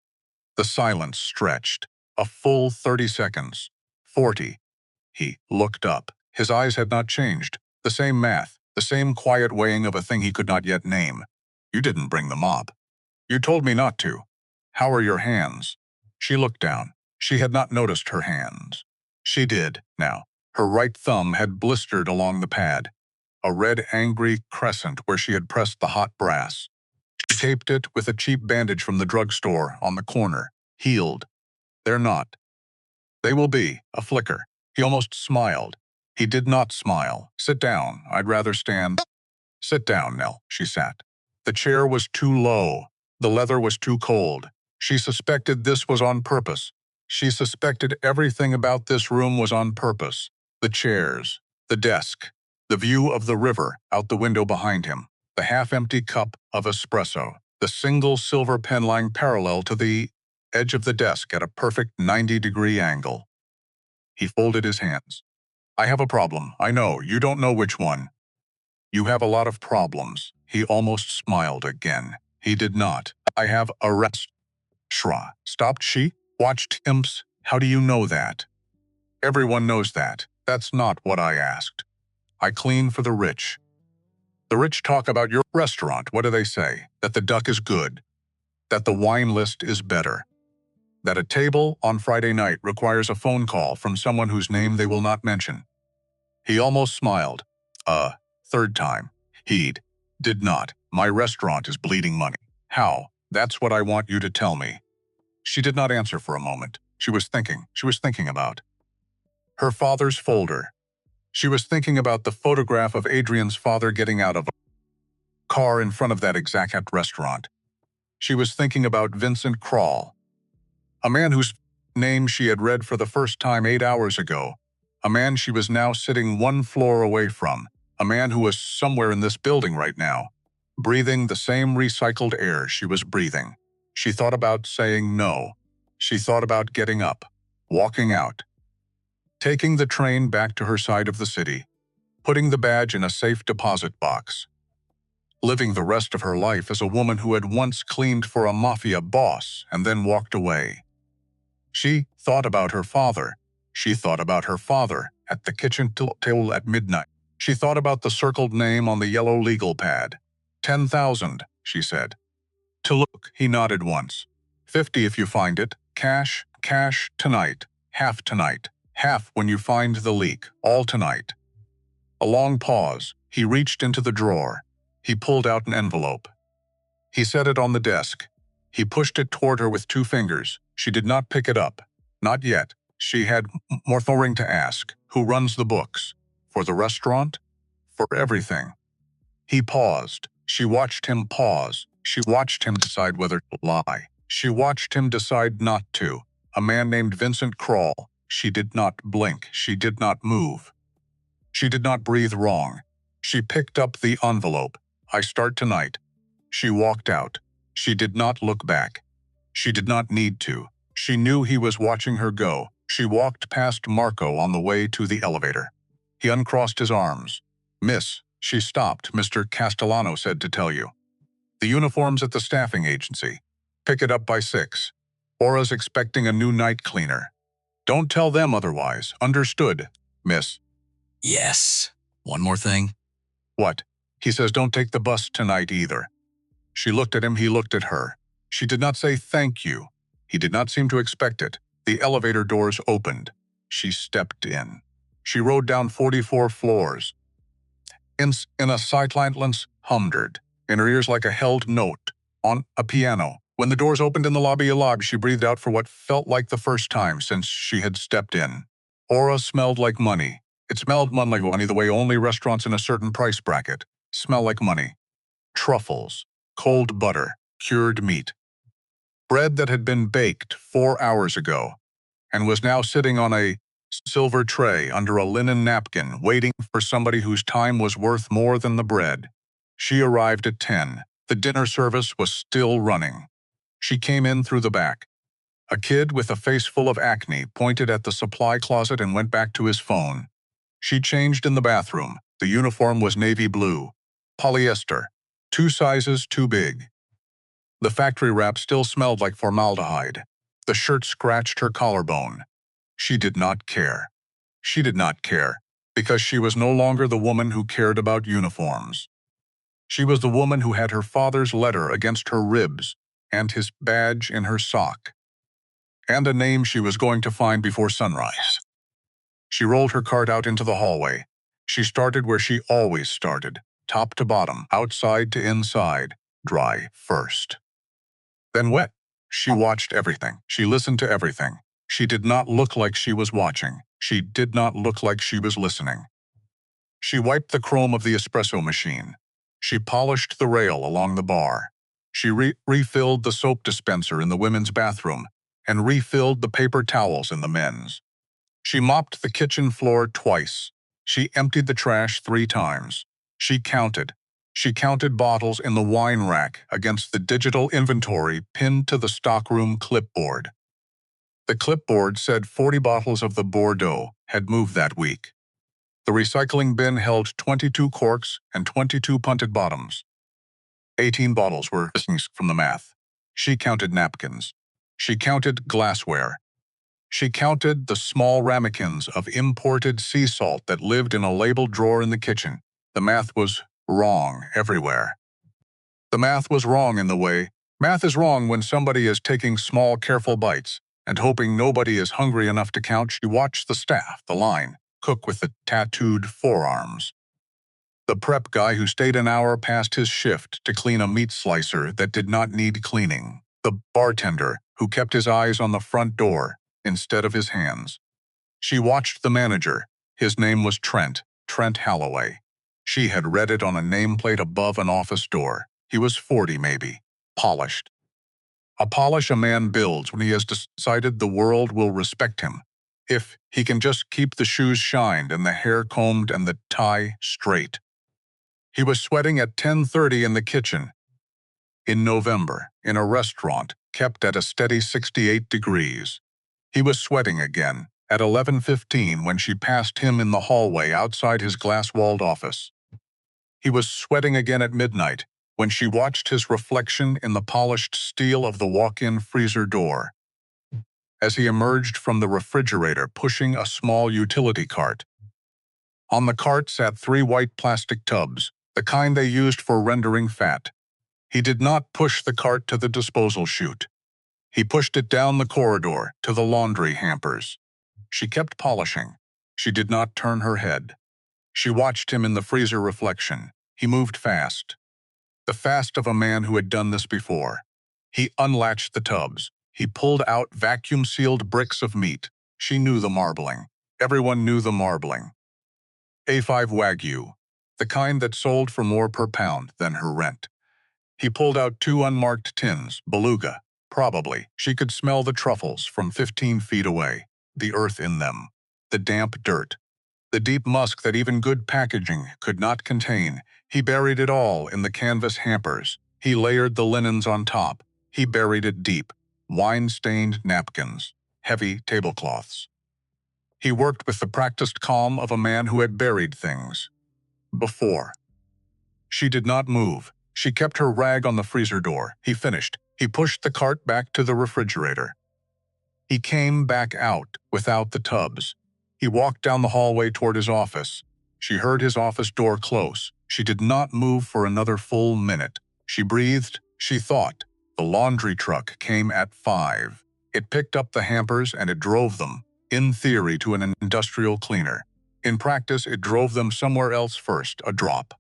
The silence stretched. A full 30 seconds. 40. He looked up. His eyes had not changed. The same math, the same quiet weighing of a thing he could not yet name. You didn't bring the mop. You told me not to. How are your hands? She looked down. She had not noticed her hands. She did, now. Her right thumb had blistered along the pad, a red, angry crescent where she had pressed the hot brass. She taped it with a cheap bandage from the drugstore on the corner. Healed. They're not. They will be. A flicker. He almost smiled. He did not smile. Sit down. I'd rather stand. Sit down, Nell. She sat. The chair was too low. The leather was too cold. She suspected this was on purpose. She suspected everything about this room was on purpose. The chairs, the desk, the view of the river out the window behind him, the half-empty cup of espresso, the single silver pen lying parallel to the edge of the desk at a perfect 90-degree angle. He folded his hands. I have a problem. I know. You don't know which one. You have a lot of problems. He almost smiled again. He did not. I have a rest. Shra. Stopped she? Watched imps. How do you know that? Everyone knows that. That's not what I asked. I clean for the rich. The rich talk about your restaurant. What do they say? That the duck is good. That the wine list is better. That a table on Friday night requires a phone call from someone whose name they will not mention. He almost smiled. Third time. He'd. Did not. My restaurant is bleeding money. How? That's what I want you to tell me. She did not answer for a moment. She was thinking. She was thinking about her father's folder. She was thinking about the photograph of Adrian's father getting out of a car in front of that exact restaurant. She was thinking about Vincent Crawl, a man whose name she had read for the first time 8 hours ago, a man she was now sitting one floor away from, a man who was somewhere in this building right now, breathing the same recycled air she was breathing. She thought about saying no. She thought about getting up, walking out, taking the train back to her side of the city, putting the badge in a safe deposit box, living the rest of her life as a woman who had once cleaned for a Mafia boss and then walked away. She thought about her father. She thought about her father at the kitchen table at midnight. She thought about the circled name on the yellow legal pad. 10,000, she said. To look, he nodded once. 50 if you find it. Cash, cash, tonight. Half tonight. Half when you find the leak. All tonight. A long pause. He reached into the drawer. He pulled out an envelope. He set it on the desk. He pushed it toward her with 2 fingers. She did not pick it up. Not yet. She had more thing to ask. Who runs the books? For the restaurant? For everything. He paused. She watched him pause. She watched him decide whether to lie. She watched him decide not to. A man named Vincent Crawl. She did not blink. She did not move. She did not breathe wrong. She picked up the envelope. I start tonight. She walked out. She did not look back. She did not need to. She knew he was watching her go. She walked past Marco on the way to the elevator. He uncrossed his arms. Miss, she stopped. Mr. Castellano said to tell you. The uniform's at the staffing agency. Pick it up by 6. Aura's expecting a new night cleaner. Don't tell them otherwise. Understood, miss. Yes. One more thing. What? He says don't take the bus tonight either. She looked at him, he looked at her. She did not say thank you. He did not seem to expect it. The elevator doors opened. She stepped in. She rode down 44 floors. In a silence hummed, in her ears like a held note, on a piano. When the doors opened in the lobby, she breathed out for what felt like the first time since she had stepped in. Aura smelled like money. It smelled like money the way only restaurants in a certain price bracket smell like money. Truffles, cold butter, cured meat. Bread that had been baked 4 hours ago and was now sitting on a silver tray under a linen napkin waiting for somebody whose time was worth more than the bread. She arrived at 10. The dinner service was still running. She came in through the back. A kid with a face full of acne pointed at the supply closet and went back to his phone. She changed in the bathroom. The uniform was navy blue. Polyester. 2 sizes too big. The factory wrap still smelled like formaldehyde. The shirt scratched her collarbone. She did not care. She did not care, because she was no longer the woman who cared about uniforms. She was the woman who had her father's letter against her ribs and his badge in her sock, and a name she was going to find before sunrise. She rolled her cart out into the hallway. She started where she always started, top to bottom, outside to inside, dry first. Then wet. She watched everything. She listened to everything. She did not look like she was watching. She did not look like she was listening. She wiped the chrome of the espresso machine. She polished the rail along the bar. She refilled the soap dispenser in the women's bathroom and refilled the paper towels in the men's. She mopped the kitchen floor twice. She emptied the trash 3 times. She counted. She counted bottles in the wine rack against the digital inventory pinned to the stockroom clipboard. The clipboard said 40 bottles of the Bordeaux had moved that week. The recycling bin held 22 corks and 22 punted bottoms. 18 bottles were missing from the math. She counted napkins. She counted glassware. She counted the small ramekins of imported sea salt that lived in a labeled drawer in the kitchen. The math was wrong everywhere. The math was wrong in the way. Math is wrong when somebody is taking small, careful bites and hoping nobody is hungry enough to count. She watched the staff, the line, cook with the tattooed forearms. The prep guy who stayed an hour past his shift to clean a meat slicer that did not need cleaning. The bartender who kept his eyes on the front door instead of his hands. She watched the manager. His name was Trent Holloway. She had read it on a nameplate above an office door. He was 40 maybe, polished. A polish a man builds when he has decided the world will respect him. If he can just keep the shoes shined and the hair combed and the tie straight. He was sweating at 10:30 in the kitchen. In November, in a restaurant kept at a steady 68 degrees. He was sweating again at 11:15 when she passed him in the hallway outside his glass-walled office. He was sweating again at midnight when she watched his reflection in the polished steel of the walk-in freezer door as he emerged from the refrigerator pushing a small utility cart. On the cart sat 3 white plastic tubs, the kind they used for rendering fat. He did not push the cart to the disposal chute. He pushed it down the corridor to the laundry hampers. She kept polishing. She did not turn her head. She watched him in the freezer reflection. He moved fast. The fast of a man who had done this before. He unlatched the tubs. He pulled out vacuum-sealed bricks of meat. She knew the marbling. Everyone knew the marbling. A5 Wagyu, the kind that sold for more per pound than her rent. He pulled out 2 unmarked tins, beluga. Probably. She could smell the truffles from 15 feet away, the earth in them, the damp dirt, the deep musk that even good packaging could not contain. He buried it all in the canvas hampers. He layered the linens on top. He buried it deep. Wine-stained napkins, heavy tablecloths. He worked with the practiced calm of a man who had buried things before. She did not move. She kept her rag on the freezer door. He finished. He pushed the cart back to the refrigerator. He came back out without the tubs. He walked down the hallway toward his office. She heard his office door close. She did not move for another full minute. She breathed. She thought. The laundry truck came at 5. It picked up the hampers and it drove them, in theory, to an industrial cleaner. In practice, it drove them somewhere else first, a drop.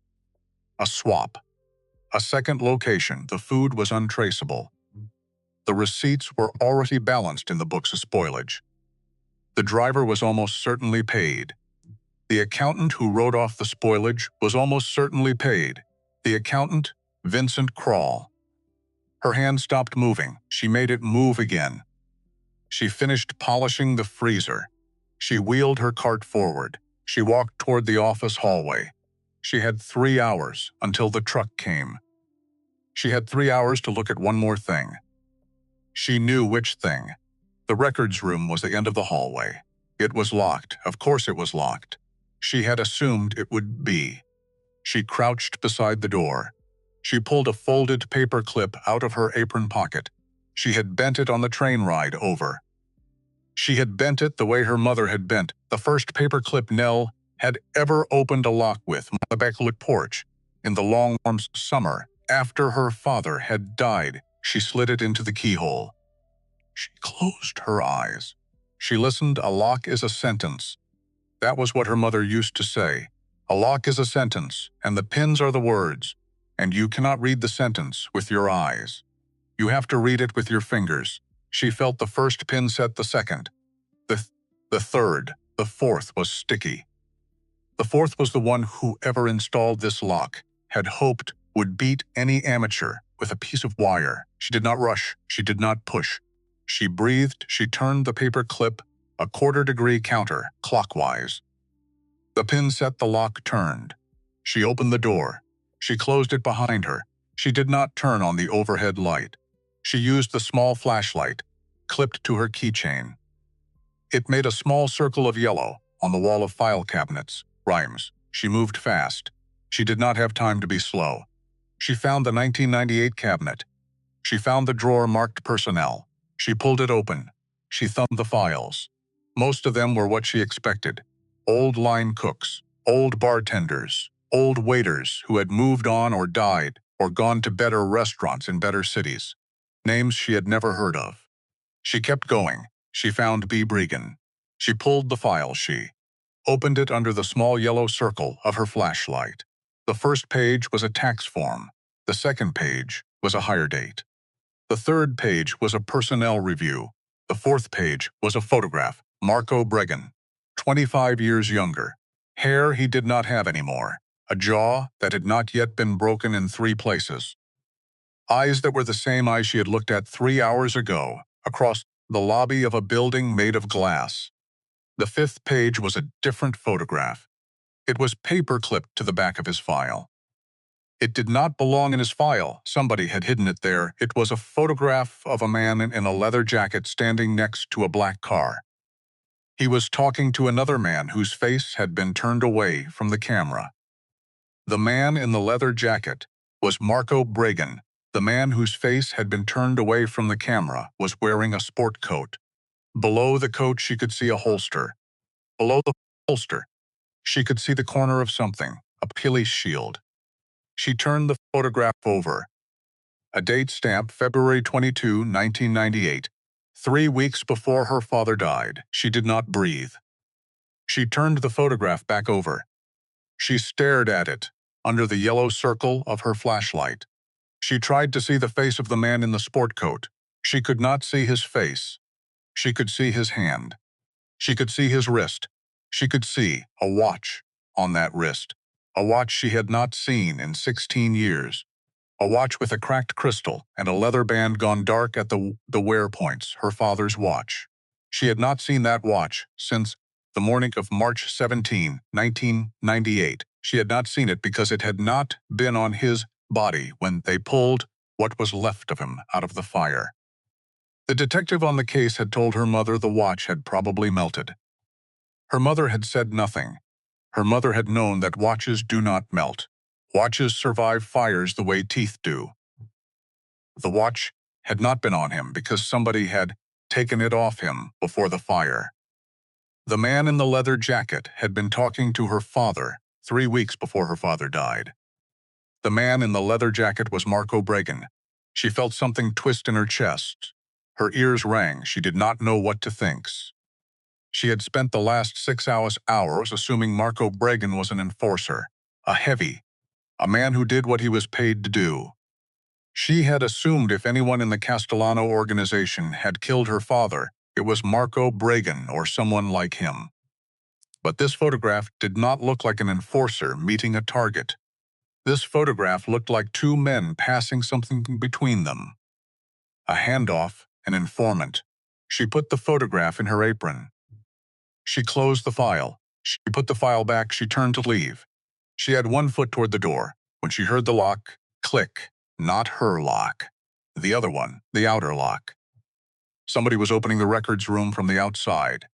A swap. A second location. The food was untraceable. The receipts were already balanced in the books of spoilage. The driver was almost certainly paid. The accountant who wrote off the spoilage was almost certainly paid. The accountant, Vincent Crawl. Her hand stopped moving. She made it move again. She finished polishing the freezer. She wheeled her cart forward. She walked toward the office hallway. She had 3 hours until the truck came. She had 3 hours to look at one more thing. She knew which thing. The records room was the end of the hallway. It was locked. Of course it was locked. She had assumed it would be. She crouched beside the door. She pulled a folded paper clip out of her apron pocket. She had bent it on the train ride over. She had bent it the way her mother had bent the first paper clip Nell had ever opened a lock with on the backlit porch in the long warm summer after her father had died. She slid it into the keyhole. She closed her eyes. She listened. A lock is a sentence. That was what her mother used to say. A lock is a sentence, and the pins are the words. And you cannot read the sentence with your eyes. You have to read it with your fingers. She felt the first pin set, the second, the third, the fourth was sticky. The fourth was the one whoever installed this lock had hoped would beat any amateur with a piece of wire. She did not rush. She did not push. She breathed. She turned the paper clip a quarter-degree counter clockwise. The pin set, the lock turned. She opened the door. She closed it behind her. She did not turn on the overhead light. She used the small flashlight, clipped to her keychain. It made a small circle of yellow on the wall of file cabinets. Rhymes. She moved fast. She did not have time to be slow. She found the 1998 cabinet. She found the drawer marked personnel. She pulled it open. She thumbed the files. Most of them were what she expected. Old line cooks, old bartenders, old waiters who had moved on or died or gone to better restaurants in better cities. Names she had never heard of. She kept going. She found B. Bregan. She pulled the file. She opened it under the small yellow circle of her flashlight. The first page was a tax form. The second page was a hire date. The third page was a personnel review. The fourth page was a photograph. Marco Bregan, 25 years younger. Hair he did not have anymore. A jaw that had not yet been broken in 3 places. Eyes that were the same eyes she had looked at 3 hours ago, across the lobby of a building made of glass. The fifth page was a different photograph. It was paper-clipped to the back of his file. It did not belong in his file. Somebody had hidden it there. It was a photograph of a man in a leather jacket standing next to a black car. He was talking to another man whose face had been turned away from the camera. The man in the leather jacket was Marco Bregan. The man whose face had been turned away from the camera was wearing a sport coat. Below the coat she could see a holster. Below the holster, she could see the corner of something, a police shield. She turned the photograph over. A date stamp, February 22, 1998. 3 weeks before her father died. She did not breathe. She turned the photograph back over. She stared at it, under the yellow circle of her flashlight. She tried to see the face of the man in the sport coat. She could not see his face. She could see his hand. She could see his wrist. She could see a watch on that wrist. A watch she had not seen in 16 years. A watch with a cracked crystal and a leather band gone dark at the wear points, her father's watch. She had not seen that watch since the morning of March 17, 1998. She had not seen it because it had not been on his body when they pulled what was left of him out of the fire. The detective on the case had told her mother the watch had probably melted. Her mother had said nothing. Her mother had known that watches do not melt. Watches survive fires the way teeth do. The watch had not been on him because somebody had taken it off him before the fire. The man in the leather jacket had been talking to her father 3 weeks before her father died. The man in the leather jacket was Marco Bregan. She felt something twist in her chest. Her ears rang. She did not know what to think. She had spent the last 6 hours assuming Marco Bregan was an enforcer, a man who did what he was paid to do. She had assumed if anyone in the Castellano organization had killed her father, it was Marco Bregan or someone like him. But this photograph did not look like an enforcer meeting a target. This photograph looked like 2 men passing something between them. A handoff, an informant. She put the photograph in her apron. She closed the file. She put the file back. She turned to leave. She had 1 foot toward the door when she heard the lock click. Not her lock. The other one, the outer lock. Somebody was opening the records room from the outside.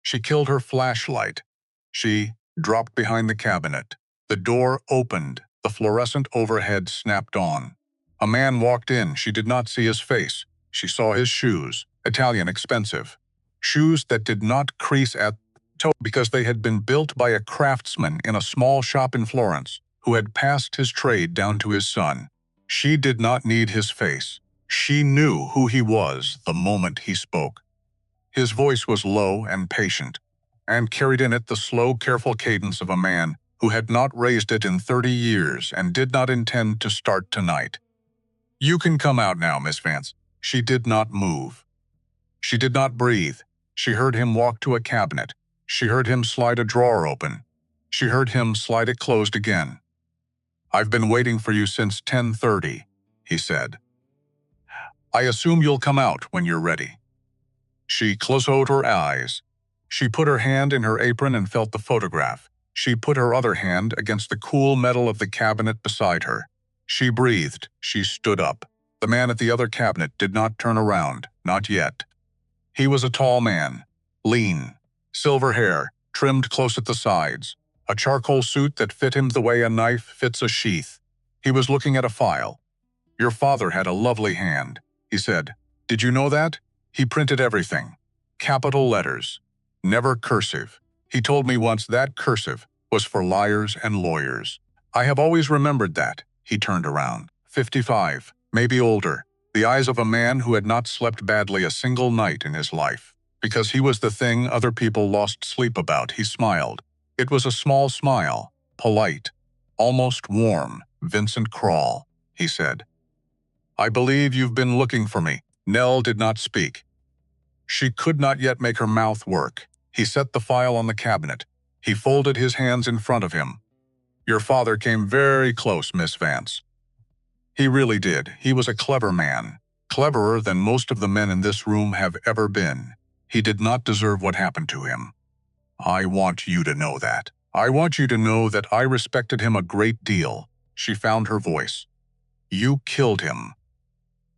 She killed her flashlight. She dropped behind the cabinet. The door opened. The fluorescent overhead snapped on. A man walked in. She did not see his face. She saw his shoes, Italian expensive. Shoes that did not crease at the toe because they had been built by a craftsman in a small shop in Florence who had passed his trade down to his son. She did not need his face. She knew who he was the moment he spoke. His voice was low and patient, and carried in it the slow, careful cadence of a man who had not raised it in 30 years and did not intend to start tonight. "You can come out now, Miss Vance." She did not move. She did not breathe. She heard him walk to a cabinet. She heard him slide a drawer open. She heard him slide it closed again. "I've been waiting for you since 10:30, he said. "I assume you'll come out when you're ready." She closed her eyes. She put her hand in her apron and felt the photograph. She put her other hand against the cool metal of the cabinet beside her. She breathed. She stood up. The man at the other cabinet did not turn around, not yet. He was a tall man, lean, silver hair, trimmed close at the sides, a charcoal suit that fit him the way a knife fits a sheath. He was looking at a file. "Your father had a lovely hand," he said. "Did you know that? He printed everything. Capital letters. Never cursive. He told me once that cursive was for liars and lawyers. I have always remembered that." He turned around. 55, maybe older. The eyes of a man who had not slept badly a single night in his life. Because he was the thing other people lost sleep about, he smiled. It was a small smile, polite, almost warm. "Vincent Krall," he said. "I believe you've been looking for me." Nell did not speak. She could not yet make her mouth work. He set the file on the cabinet. He folded his hands in front of him. "Your father came very close, Miss Vance. He really did. He was a clever man. Cleverer than most of the men in this room have ever been. He did not deserve what happened to him. I want you to know that. I want you to know that I respected him a great deal." She found her voice. "You killed him."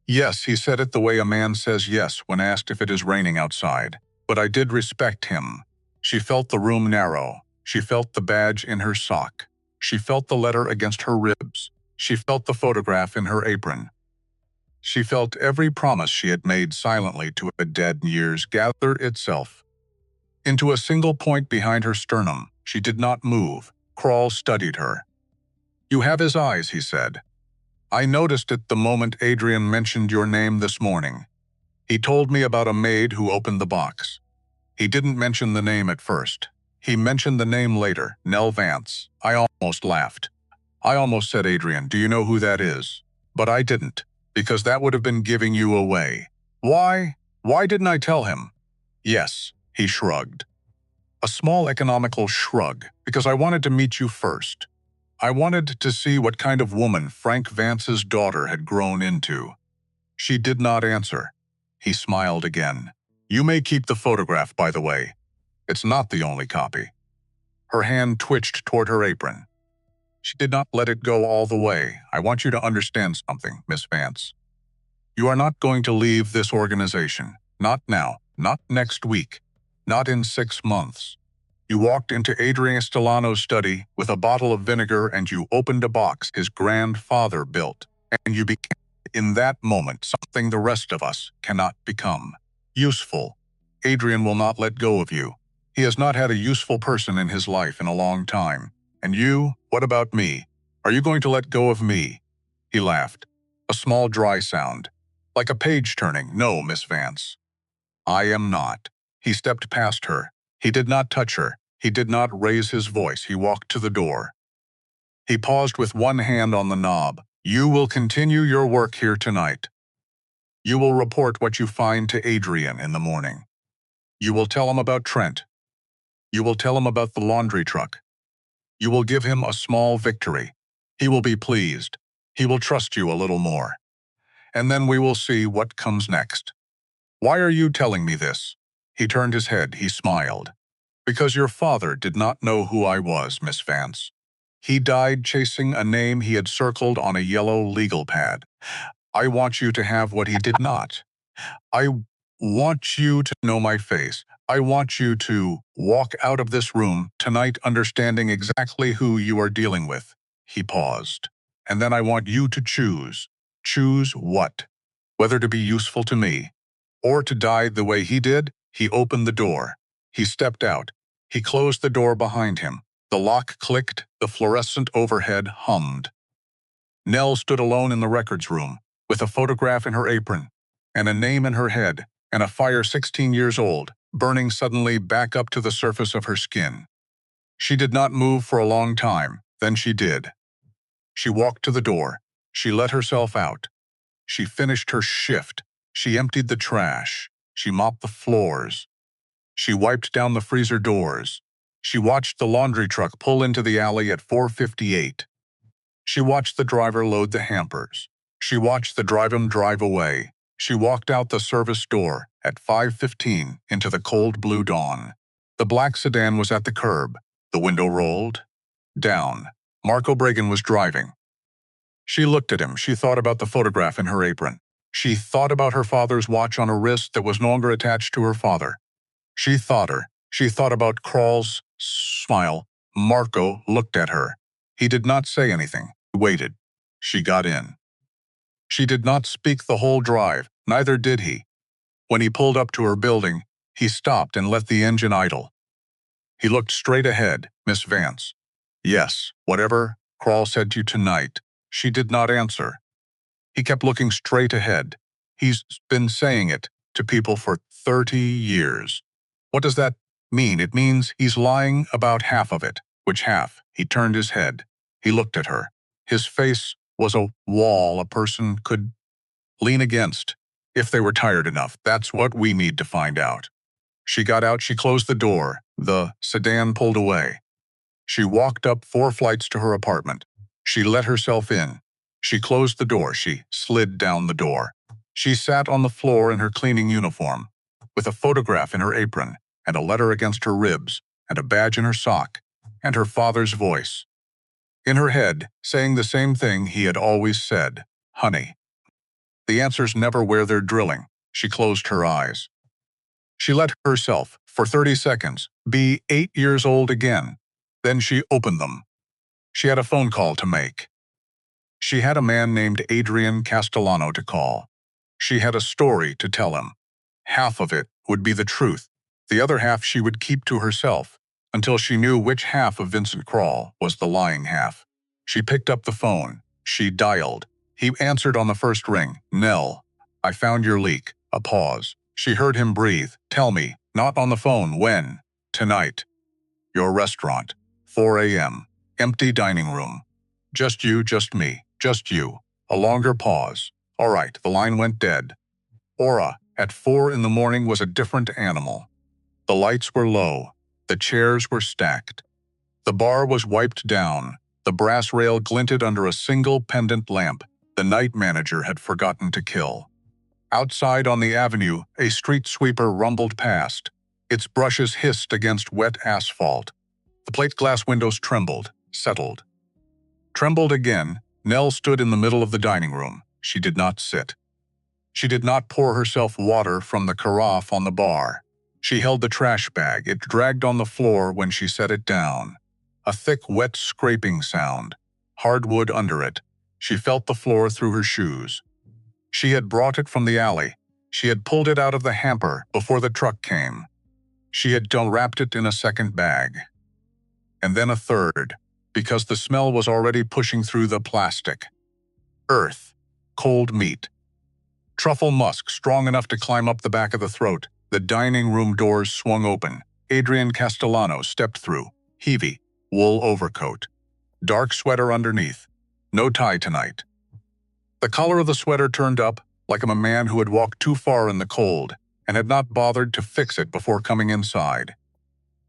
"Yes," he said it the way a man says yes when asked if it is raining outside. "But I did respect him." She felt the room narrow. She felt the badge in her sock. She felt the letter against her ribs. She felt the photograph in her apron. She felt every promise she had made silently to a dead years gather itself into a single point behind her sternum. She did not move. Krall studied her. "You have his eyes," he said. "I noticed it the moment Adrian mentioned your name this morning. He told me about a maid who opened the box. He didn't mention the name at first. He mentioned the name later, Nell Vance. I almost laughed. I almost said, 'Adrian, do you know who that is?' But I didn't, because that would have been giving you away." "Why? Why didn't I tell him?" "Yes," he shrugged. A small economical shrug, "because I wanted to meet you first. I wanted to see what kind of woman Frank Vance's daughter had grown into." She did not answer. He smiled again. "You may keep the photograph, by the way. It's not the only copy." Her hand twitched toward her apron. She did not let it go all the way. "I want you to understand something, Miss Vance. You are not going to leave this organization. Not now. Not next week. Not in 6 months. You walked into Adrian Castellano's study with a bottle of vinegar and you opened a box his grandfather built. And you became, in that moment, something the rest of us cannot become. Useful. Adrian will not let go of you. He has not had a useful person in his life in a long time. And you, what about me? Are you going to let go of me?" He laughed. A small dry sound. "Like a page turning. No, Miss Vance. I am not." He stepped past her. He did not touch her. He did not raise his voice. He walked to the door. He paused with one hand on the knob. "You will continue your work here tonight. You will report what you find to Adrian in the morning. You will tell him about Trent. You will tell him about the laundry truck. You will give him a small victory. He will be pleased. He will trust you a little more. And then we will see what comes next. Why are you telling me this?" He turned his head. He smiled. "Because your father did not know who I was, Miss Vance. He died chasing a name he had circled on a yellow legal pad. I want you to have what he did not. I want you to know my face. I want you to walk out of this room tonight understanding exactly who you are dealing with." He paused. "And then I want you to choose. Choose what? Whether to be useful to me, or to die the way he did." He opened the door. He stepped out. He closed the door behind him. The lock clicked. The fluorescent overhead hummed. Nell stood alone in the records room. with a photograph in her apron, and a name in her head, and a fire 16 years old, burning suddenly back up to the surface of her skin. She did not move for a long time, then she did. She walked to the door. She let herself out. She finished her shift. She emptied the trash. She mopped the floors. She wiped down the freezer doors. She watched the laundry truck pull into the alley at 4:58. She watched the driver load the hampers. She watched the drive away. She walked out the service door at 5:15 into the cold blue dawn. The black sedan was at the curb. The window rolled down. Mark O'Brien was driving. She looked at him. She thought about the photograph in her apron. She thought about her father's watch on her wrist that was no longer attached to her father. She thought about Crawl's smile. Marco looked at her. He did not say anything. He waited. She got in. She did not speak the whole drive, neither did he. When he pulled up to her building, he stopped and let the engine idle. He looked straight ahead, Miss Vance. Yes, whatever Crawl said to you tonight. She did not answer. He kept looking straight ahead. He's been saying it to people for 30 years. What does that mean? It means he's lying about half of it. Which half? He turned his head. He looked at her. His face was a wall a person could lean against if they were tired enough. That's what we need to find out. She got out. She closed the door. The sedan pulled away. She walked up 4 flights to her apartment. She let herself in. She closed the door. She slid down the door. She sat on the floor in her cleaning uniform, with a photograph in her apron, and a letter against her ribs, and a badge in her sock, and her father's voice. In her head, saying the same thing he had always said, honey. The answer's never where they're drilling. She closed her eyes. She let herself, for 30 seconds, be 8 years old again. Then she opened them. She had a phone call to make. She had a man named Adrian Castellano to call. She had a story to tell him. Half of it would be the truth. The other half she would keep to herself, until she knew which half of Vincent Crawl was the lying half. She picked up the phone. She dialed. He answered on the first ring. Nell, I found your leak. A pause. She heard him breathe. Tell me, not on the phone, when? Tonight. Your restaurant. 4 a.m. Empty dining room. Just you, just me, just you. A longer pause. All right, the line went dead. Aura, at 4 in the morning, was a different animal. The lights were low. The chairs were stacked. The bar was wiped down. The brass rail glinted under a single pendant lamp the night manager had forgotten to kill. Outside on the avenue, a street sweeper rumbled past. Its brushes hissed against wet asphalt. The plate glass windows trembled, settled. Trembled again. Nell stood in the middle of the dining room. She did not sit. She did not pour herself water from the carafe on the bar. She held the trash bag. It dragged on the floor when she set it down. A thick, wet scraping sound. Hardwood under it. She felt the floor through her shoes. She had brought it from the alley. She had pulled it out of the hamper before the truck came. She had wrapped it in a second bag. And then a third, because the smell was already pushing through the plastic. Earth. Cold meat. Truffle musk strong enough to climb up the back of the throat. The dining room doors swung open. Adrian Castellano stepped through. Heavy. Wool overcoat. Dark sweater underneath. No tie tonight. The collar of the sweater turned up, like a man who had walked too far in the cold and had not bothered to fix it before coming inside.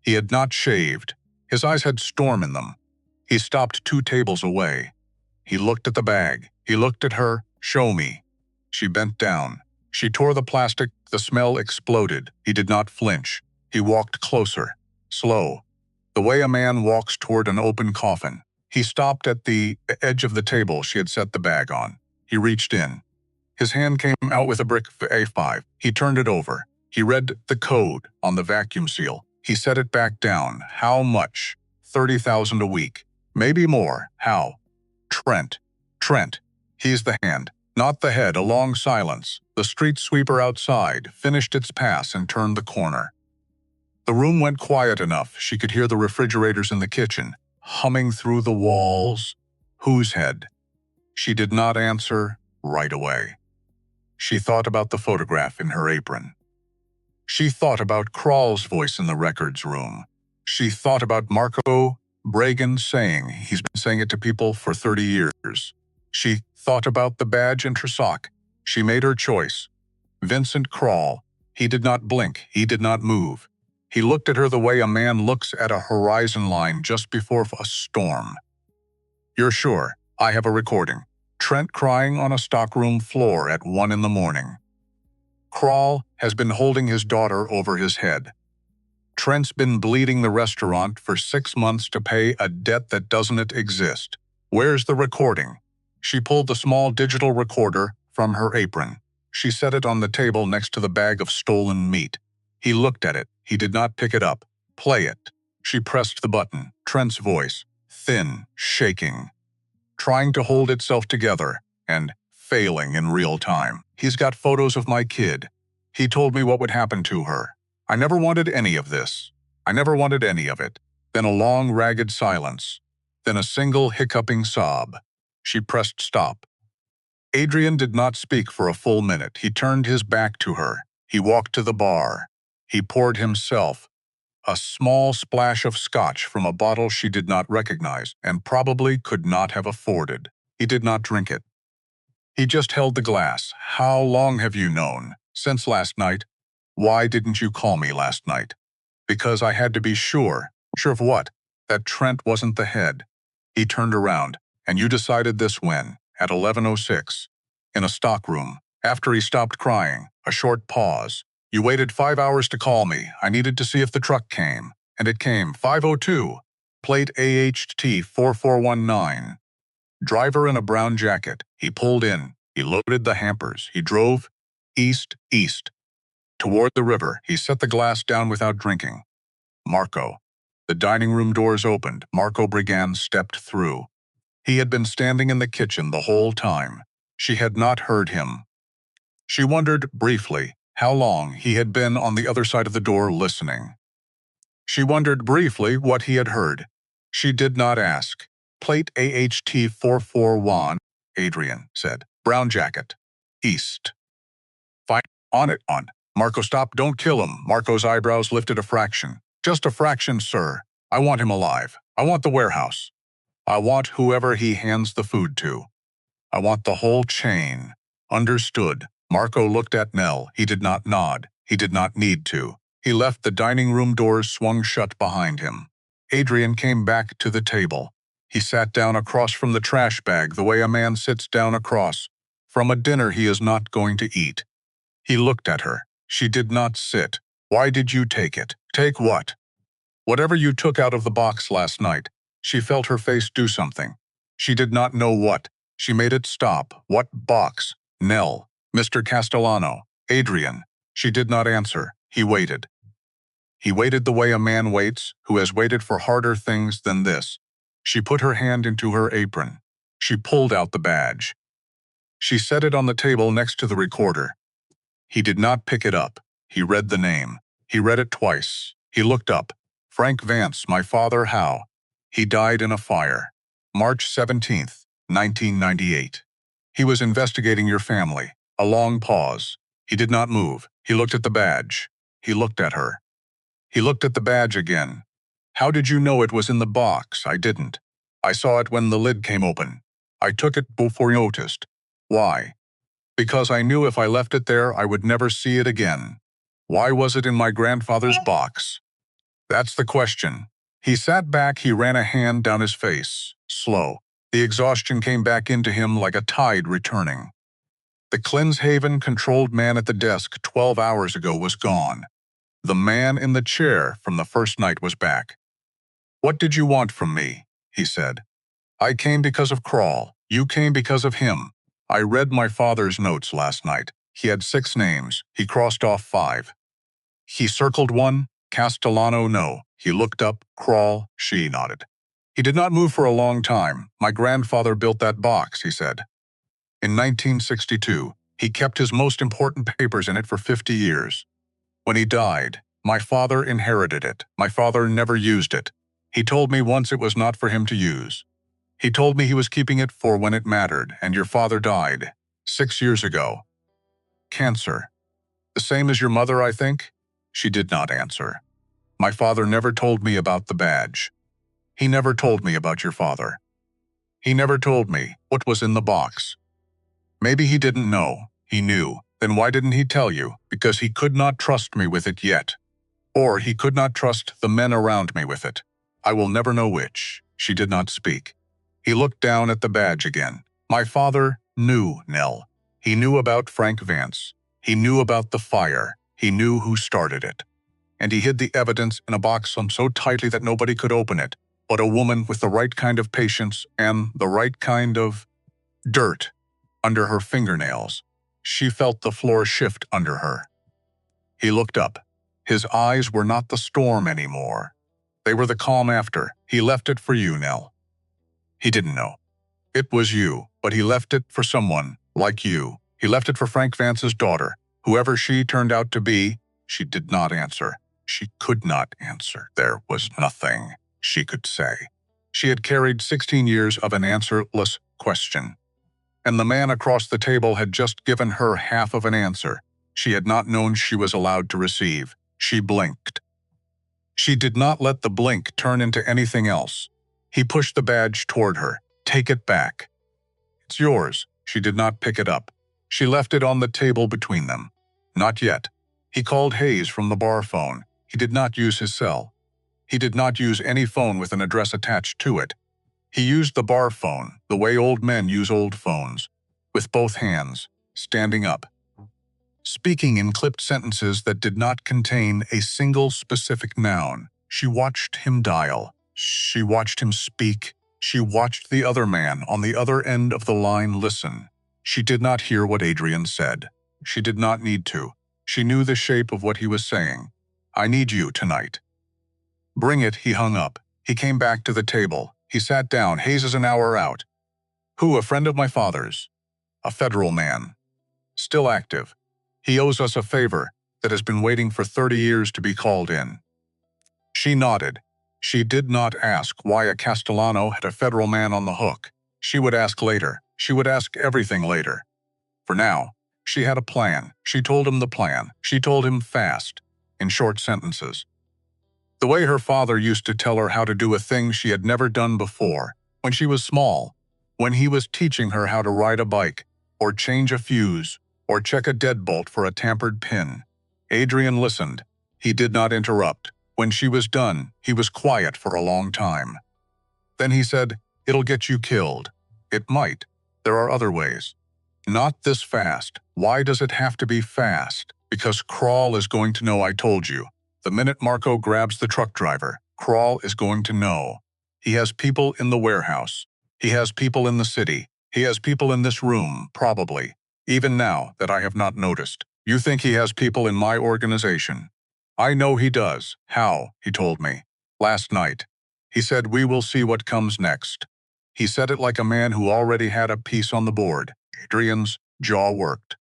He had not shaved. His eyes had storm in them. He stopped 2 tables away. He looked at the bag. He looked at her. Show me. She bent down. She tore the plastic. The smell exploded. He did not flinch. He walked closer. Slow. The way a man walks toward an open coffin. He stopped at the edge of the table she had set the bag on. He reached in. His hand came out with a brick A5. He turned it over. He read the code on the vacuum seal. He set it back down. How much? 30,000 a week. Maybe more. How? Trent. Trent. He's the hand, not the head. A long silence. The street sweeper outside finished its pass and turned the corner. The room went quiet enough she could hear the refrigerators in the kitchen humming through the walls. Whose head? She did not answer right away. She thought about the photograph in her apron. She thought about Crawl's voice in the records room. She thought about Marco Bragan saying he's been saying it to people for 30 years. She thought about the badge in her sock. She made her choice. Vincent Crawl. He did not blink. He did not move. He looked at her the way a man looks at a horizon line just before a storm. You're sure? I have a recording. Trent crying on a stockroom floor at 1 in the morning. Crawl has been holding his daughter over his head. Trent's been bleeding the restaurant for 6 months to pay a debt that doesn't exist. Where's the recording? She pulled the small digital recorder from her apron. She set it on the table next to the bag of stolen meat. He looked at it. He did not pick it up. Play it. She pressed the button. Trent's voice, thin, shaking, trying to hold itself together, and failing in real time. He's got photos of my kid. He told me what would happen to her. I never wanted any of this. I never wanted any of it. Then a long, ragged silence. Then a single hiccuping sob. She pressed stop. Adrian did not speak for a full minute. He turned his back to her. He walked to the bar. He poured himself a small splash of scotch from a bottle she did not recognize and probably could not have afforded. He did not drink it. He just held the glass. How long have you known? Since last night. Why didn't you call me last night? Because I had to be sure. Sure of what? That Trent wasn't the head. He turned around. And you decided this when? At 11:06. In a stockroom. After he stopped crying. A short pause. You waited 5 hours to call me. I needed to see if the truck came. And it came. 5:02. Plate AHT 4419. Driver in a brown jacket. He pulled in. He loaded the hampers. He drove east. Toward the river. He set the glass down without drinking. Marco. The dining room doors opened. Marco Bragan stepped through. He had been standing in the kitchen the whole time. She had not heard him. She wondered, briefly, how long he had been on the other side of the door listening. She wondered briefly what he had heard. She did not ask. Plate AHT 441, Adrian said. Brown jacket. East. Fine. On it, on. Marco, stop, don't kill him. Marco's eyebrows lifted a fraction. Just a fraction, sir. I want him alive. I want the warehouse. I want whoever he hands the food to. I want the whole chain. Understood. Marco looked at Nell. He did not nod. He did not need to. He left the dining room doors swung shut behind him. Adrian came back to the table. He sat down across from the trash bag the way a man sits down across from a dinner he is not going to eat. He looked at her. She did not sit. Why did you take it? Take what? Whatever you took out of the box last night. She felt her face do something. She did not know what. She made it stop. What box? Nell. Mr. Castellano. Adrian. She did not answer. He waited. He waited the way a man waits, who has waited for harder things than this. She put her hand into her apron. She pulled out the badge. She set it on the table next to the recorder. He did not pick it up. He read the name. He read it twice. He looked up. Frank Vance, my father, how? He died in a fire. March 17th, 1998. He was investigating your family. A long pause. He did not move. He looked at the badge. He looked at her. He looked at the badge again. How did you know it was in the box? I didn't. I saw it when the lid came open. I took it before you noticed. Why? Because I knew if I left it there, I would never see it again. Why was it in my grandfather's box? That's the question. He sat back. He ran a hand down his face. Slow. The exhaustion came back into him like a tide returning. The Cleanshaven-controlled man at the desk 12 hours ago was gone. The man in the chair from the first night was back. What did you want from me? He said. I came because of Crawl. You came because of him. I read my father's notes last night. He had 6 names. He crossed off 5. He circled 1. Castellano, no. He looked up. Crawl. She nodded. He did not move for a long time. My grandfather built that box, he said. In 1962, he kept his most important papers in it for 50 years. When he died, my father inherited it. My father never used it. He told me once it was not for him to use. He told me he was keeping it for when it mattered, and your father died 6 years ago. Cancer. The same as your mother, I think? She did not answer. My father never told me about the badge. He never told me about your father. He never told me what was in the box. Maybe he didn't know. He knew. Then why didn't he tell you? Because he could not trust me with it yet. Or he could not trust the men around me with it. I will never know which. She did not speak. He looked down at the badge again. My father knew, Nell. He knew about Frank Vance. He knew about the fire. He knew who started it. And he hid the evidence in a box so tightly that nobody could open it. But a woman with the right kind of patience and the right kind of dirt under her fingernails. She felt the floor shift under her. He looked up. His eyes were not the storm anymore. They were the calm after. He left it for you, Nell. He didn't know. It was you, but he left it for someone like you. He left it for Frank Vance's daughter. Whoever she turned out to be, she did not answer. She could not answer. There was nothing she could say. She had carried 16 years of an answerless question. And the man across the table had just given her half of an answer she had not known she was allowed to receive. She blinked. She did not let the blink turn into anything else. He pushed the badge toward her. Take it back. It's yours. She did not pick it up. She left it on the table between them. Not yet. He called Hayes from the bar phone. He did not use his cell. He did not use any phone with an address attached to it. He used the bar phone, the way old men use old phones, with both hands, standing up, speaking in clipped sentences that did not contain a single specific noun. She watched him dial. She watched him speak. She watched the other man on the other end of the line listen. She did not hear what Adrian said. She did not need to. She knew the shape of what he was saying. I need you tonight. Bring it, he hung up. He came back to the table. He sat down. Hayes is an hour out. Who, a friend of my father's? A federal man. Still active. He owes us a favor that has been waiting for 30 years to be called in. She nodded. She did not ask why a Castellano had a federal man on the hook. She would ask later. She would ask everything later. For now, she had a plan. She told him the plan. She told him fast, in short sentences. The way her father used to tell her how to do a thing she had never done before, when she was small, when he was teaching her how to ride a bike, or change a fuse, or check a deadbolt for a tampered pin. Adrian listened. He did not interrupt. When she was done, he was quiet for a long time. Then he said, "It'll get you killed." It might. There are other ways. Not this fast. Why does it have to be fast? Because Crawl is going to know I told you. The minute Marco grabs the truck driver, Crawl is going to know. He has people in the warehouse. He has people in the city. He has people in this room, probably. Even now that I have not noticed. You think he has people in my organization? I know he does. How? He told me. Last night. He said we will see what comes next. He said it like a man who already had a piece on the board. Adrian's jaw worked.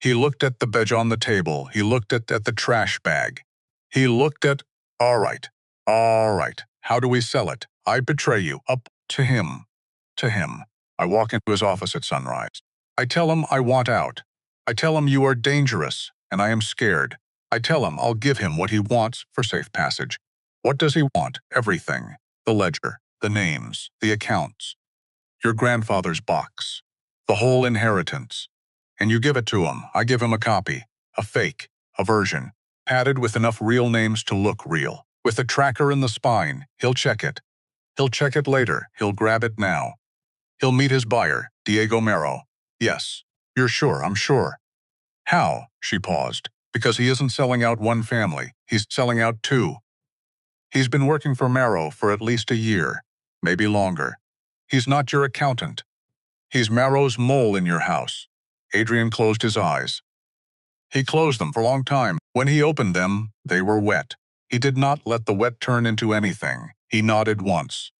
He looked at the badge on the table. He looked at the trash bag. He looked at, all right. How do we sell it? I betray you. Up to him. To him. I walk into his office at sunrise. I tell him I want out. I tell him you are dangerous, and I am scared. I tell him I'll give him what he wants for safe passage. What does he want? Everything. The ledger, the names, the accounts. Your grandfather's box. The whole inheritance. And you give it to him. I give him a copy. A fake. A version. Padded with enough real names to look real. With a tracker in the spine. He'll check it. He'll check it later. He'll grab it now. He'll meet his buyer, Diego Mero. Yes. You're sure, I'm sure. How? She paused. Because he isn't selling out one family. He's selling out two. He's been working for Mero for at least a year. Maybe longer. He's not your accountant. He's Mero's mole in your house. Adrian closed his eyes. He closed them for a long time. When he opened them, they were wet. He did not let the wet turn into anything. He nodded once.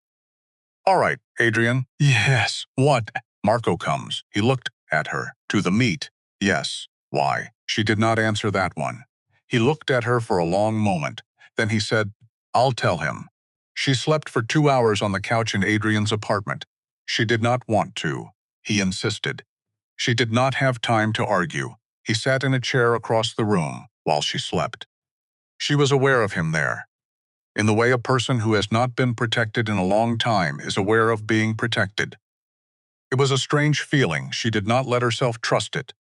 All right, Adrian. Yes. What? Marco comes. He looked at her. To the meat. Yes. Why? She did not answer that one. He looked at her for a long moment. Then he said, I'll tell him. She slept for 2 hours on the couch in Adrian's apartment. She did not want to. He insisted. She did not have time to argue. He sat in a chair across the room while she slept. She was aware of him there, in the way a person who has not been protected in a long time is aware of being protected. It was a strange feeling. She did not let herself trust it.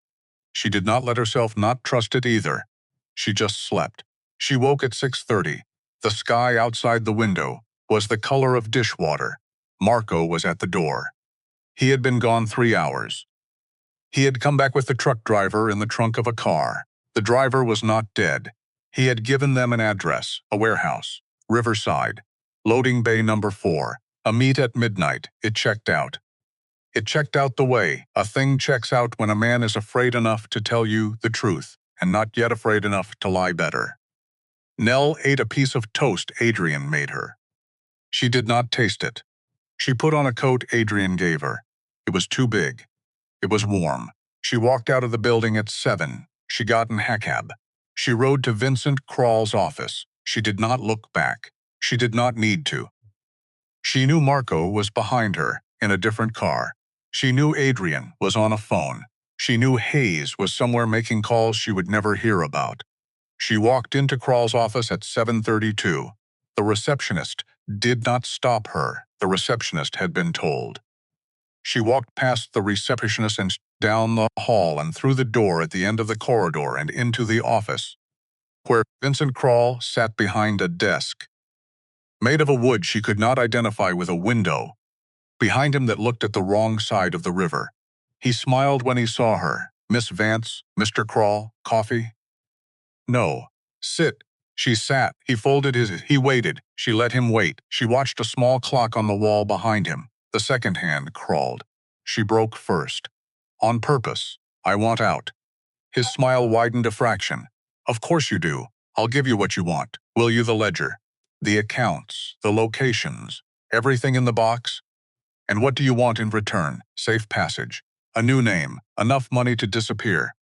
She did not let herself not trust it either. She just slept. She woke at 6:30. The sky outside the window was the color of dishwater. Marco was at the door. He had been gone 3 hours. He had come back with the truck driver in the trunk of a car. The driver was not dead. He had given them an address, a warehouse, Riverside, loading bay number 4, a meet at midnight. It checked out. It checked out the way a thing checks out when a man is afraid enough to tell you the truth and not yet afraid enough to lie better. Nell ate a piece of toast Adrian made her. She did not taste it. She put on a coat Adrian gave her. It was too big. It was warm. She walked out of the building at 7. She got in a cab. She rode to Vincent Crawl's office. She did not look back. She did not need to. She knew Marco was behind her, in a different car. She knew Adrian was on a phone. She knew Hayes was somewhere making calls she would never hear about. She walked into Crawl's office at 7:32. The receptionist did not stop her. The receptionist had been told. She walked past the receptionist and down the hall and through the door at the end of the corridor and into the office, where Vincent Crawl sat behind a desk, made of a wood she could not identify with a window, behind him that looked at the wrong side of the river. He smiled when he saw her. "Miss Vance, Mr. Crawl, coffee?" "No. Sit." She sat. He folded his. He waited. She let him wait. She watched a small clock on the wall behind him. The second hand crawled. She broke first. "On purpose. I want out." His smile widened a fraction. "Of course you do. I'll give you what you want. Will you the ledger? The accounts, the locations, everything in the box? And what do you want in return? Safe passage. A new name. Enough money to disappear.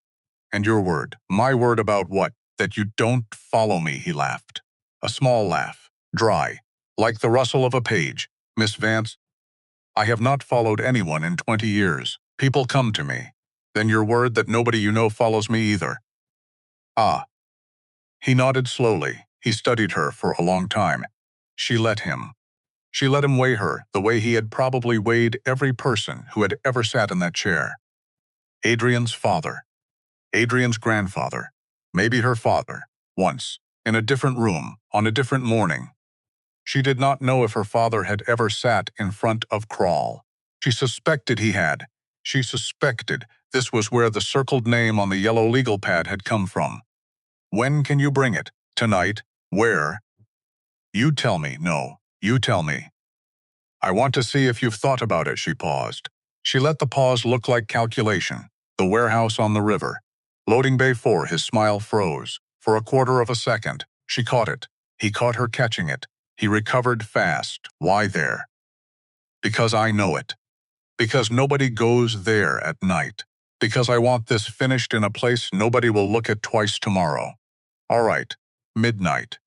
And your word." "My word about what?" "That you don't follow me," he laughed. A small laugh. Dry. Like the rustle of a page. "Miss Vance, I have not followed anyone in 20 years. People come to me. Then your word that nobody you know follows me either." "Ah." He nodded slowly. He studied her for a long time. She let him. She let him weigh her the way he had probably weighed every person who had ever sat in that chair. Adrian's father. Adrian's grandfather. Maybe her father. Once. In a different room. On a different morning. She did not know if her father had ever sat in front of Crawl. She suspected he had. She suspected this was where the circled name on the yellow legal pad had come from. "When can you bring it? Tonight? Where?" "You tell me." "No, you tell me." "I want to see if you've thought about it." She paused. She let the pause look like calculation. The warehouse on the river. Loading bay 4. His smile froze. For a quarter of a second, she caught it. He caught her catching it. He recovered fast. "Why there?" "Because I know it. Because nobody goes there at night. Because I want this finished in a place nobody will look at twice tomorrow." "All right. Midnight."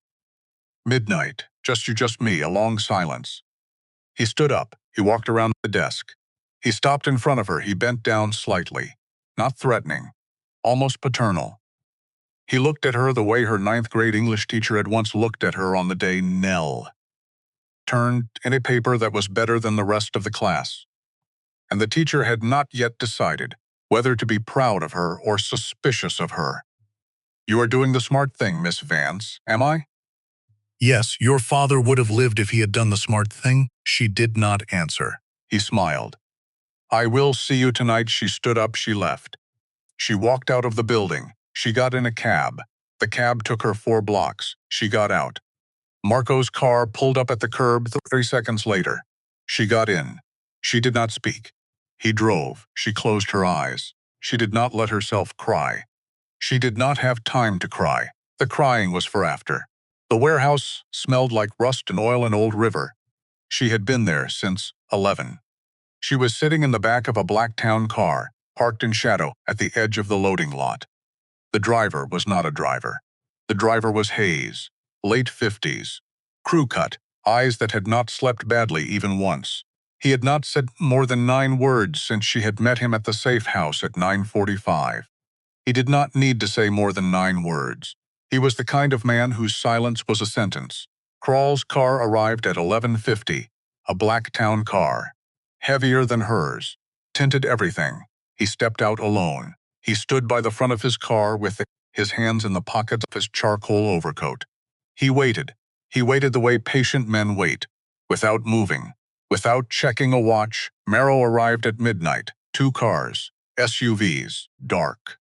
Midnight. Just you, just me. A long silence. He stood up. He walked around the desk. He stopped in front of her. He bent down slightly. Not threatening. Almost paternal. He looked at her the way her ninth-grade English teacher had once looked at her on the day Nell turned in a paper that was better than the rest of the class. And the teacher had not yet decided whether to be proud of her or suspicious of her. "You are doing the smart thing, Miss Vance, am I?" "Yes, your father would have lived if he had done the smart thing." She did not answer. He smiled. "I will see you tonight." She stood up. She left. She walked out of the building. She got in a cab. The cab took her 4 blocks. She got out. Marco's car pulled up at the curb 3 seconds later. She got in. She did not speak. He drove. She closed her eyes. She did not let herself cry. She did not have time to cry. The crying was for after. The warehouse smelled like rust and oil and old river. She had been there since 11. She was sitting in the back of a black town car, parked in shadow at the edge of the loading lot. The driver was not a driver. The driver was Hayes, late 50s, crew cut, eyes that had not slept badly even once. He had not said more than 9 words since she had met him at the safe house at 9:45. He did not need to say more than 9 words. He was the kind of man whose silence was a sentence. Crawl's car arrived at 11:50, a black town car. Heavier than hers. Tinted everything. He stepped out alone. He stood by the front of his car with his hands in the pockets of his charcoal overcoat. He waited. He waited the way patient men wait, without moving. Without checking a watch, Merrow arrived at midnight. 2 cars, SUVs, dark.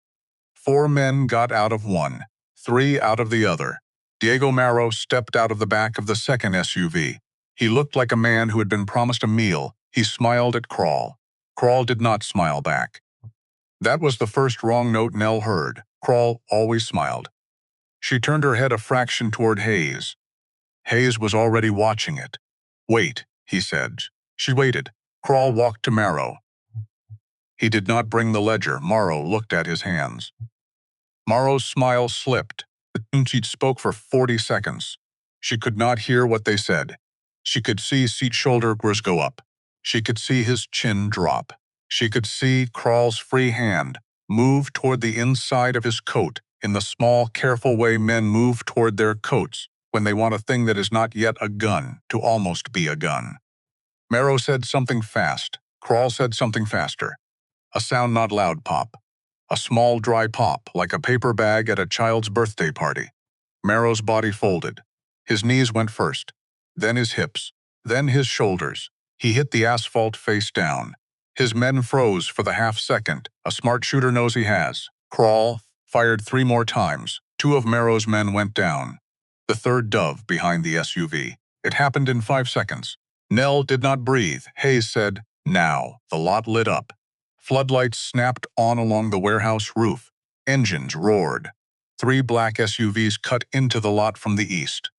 4 men got out of one, 3 out of the other. Diego Merrow stepped out of the back of the second SUV. He looked like a man who had been promised a meal. He smiled at Crawl. Crawl did not smile back. That was the first wrong note Nell heard. Crawl always smiled. She turned her head a fraction toward Hayes. Hayes was already watching it. "Wait," he said. She waited. Crawl walked to Merrow. He did not bring the ledger. Morrow looked at his hands. Morrow's smile slipped. The tune sheet spoke for 40 seconds. She could not hear what they said. She could see Seat's shoulders go up. She could see his chin drop. She could see Crawl's free hand move toward the inside of his coat in the small, careful way men move toward their coats when they want a thing that is not yet a gun to almost be a gun. Merrow said something fast. Crawl said something faster. A sound not loud pop. A small dry pop like a paper bag at a child's birthday party. Merrow's body folded. His knees went first, then his hips, then his shoulders. He hit the asphalt face down. His men froze for the half second a smart shooter knows he has. Crawl fired 3 more times. 2 of Merrow's men went down. The third dove behind the SUV. It happened in 5 seconds. Nell did not breathe. Hayes said, "Now." The lot lit up. Floodlights snapped on along the warehouse roof. Engines roared. 3 black SUVs cut into the lot from the east.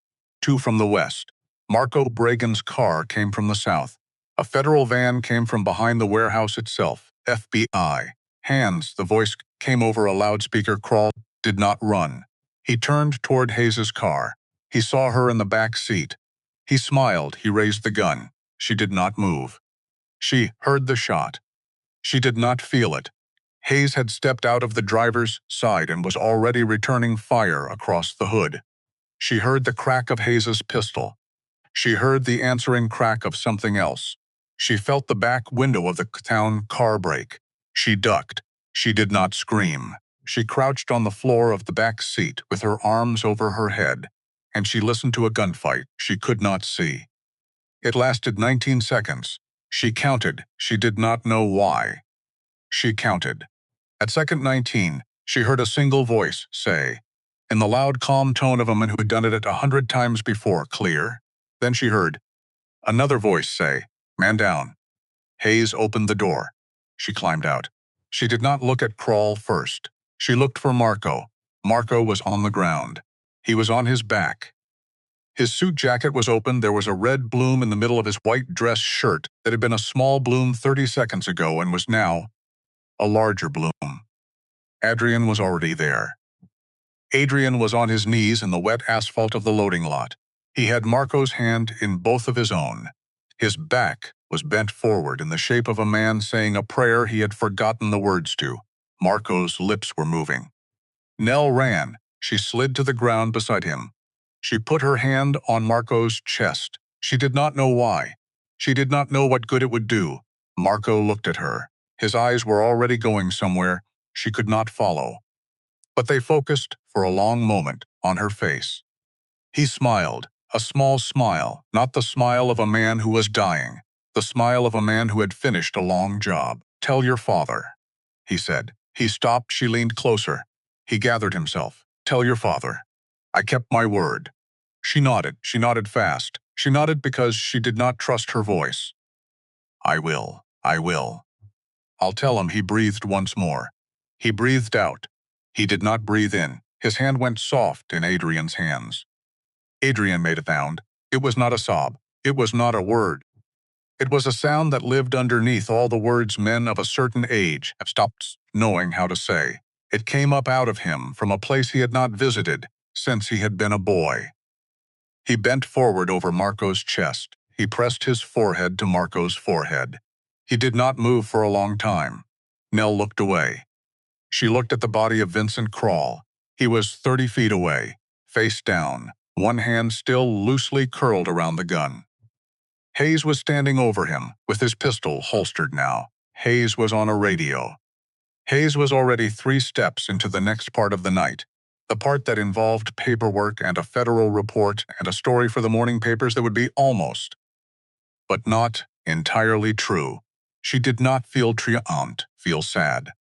2 from the west. Marco Bragan's car came from the south. A federal van came from behind the warehouse itself. FBI. Hands, the voice came over a loudspeaker. Crawl did not run. He turned toward Hayes's car. He saw her in the back seat. He smiled. He raised the gun. She did not move. She heard the shot. She did not feel it. Hayes had stepped out of the driver's side and was already returning fire across the hood. She heard the crack of Hayes's pistol. She heard the answering crack of something else. She felt the back window of the town car break. She ducked. She did not scream. She crouched on the floor of the back seat with her arms over her head, and she listened to a gunfight she could not see. It lasted 19 seconds. She counted. She did not know why. She counted. At second 19, she heard a single voice say, in the loud, calm tone of a man who had done it 100 times before, "Clear." Then she heard another voice say, "Man down." Hayes opened the door. She climbed out. She did not look at Crawl first. She looked for Marco. Marco was on the ground. He was on his back. His suit jacket was open. There was a red bloom in the middle of his white dress shirt that had been a small bloom 30 seconds ago and was now a larger bloom. Adrian was already there. Adrian was on his knees in the wet asphalt of the loading lot. He had Marco's hand in both of his own. His back was bent forward in the shape of a man saying a prayer he had forgotten the words to. Marco's lips were moving. Nell ran. She slid to the ground beside him. She put her hand on Marco's chest. She did not know why. She did not know what good it would do. Marco looked at her. His eyes were already going somewhere she could not follow. But they focused for a long moment on her face. He smiled, a small smile, not the smile of a man who was dying, the smile of a man who had finished a long job. "Tell your father," he said. He stopped. She leaned closer. He gathered himself. "Tell your father. I kept my word." She nodded. She nodded fast. She nodded because she did not trust her voice. "I will. I will. I'll tell him." He breathed once more. He breathed out. He did not breathe in. His hand went soft in Adrian's hands. Adrian made a sound. It was not a sob. It was not a word. It was a sound that lived underneath all the words men of a certain age have stopped knowing how to say. It came up out of him from a place he had not visited since he had been a boy. He bent forward over Marco's chest. He pressed his forehead to Marco's forehead. He did not move for a long time. Nell looked away. She looked at the body of Vincent Crawl. He was 30 feet away, face down, one hand still loosely curled around the gun. Hayes was standing over him, with his pistol holstered now. Hayes was on a radio. Hayes was already 3 steps into the next part of the night, the part that involved paperwork and a federal report and a story for the morning papers that would be almost, but not entirely true. She did not feel triumphant, feel sad.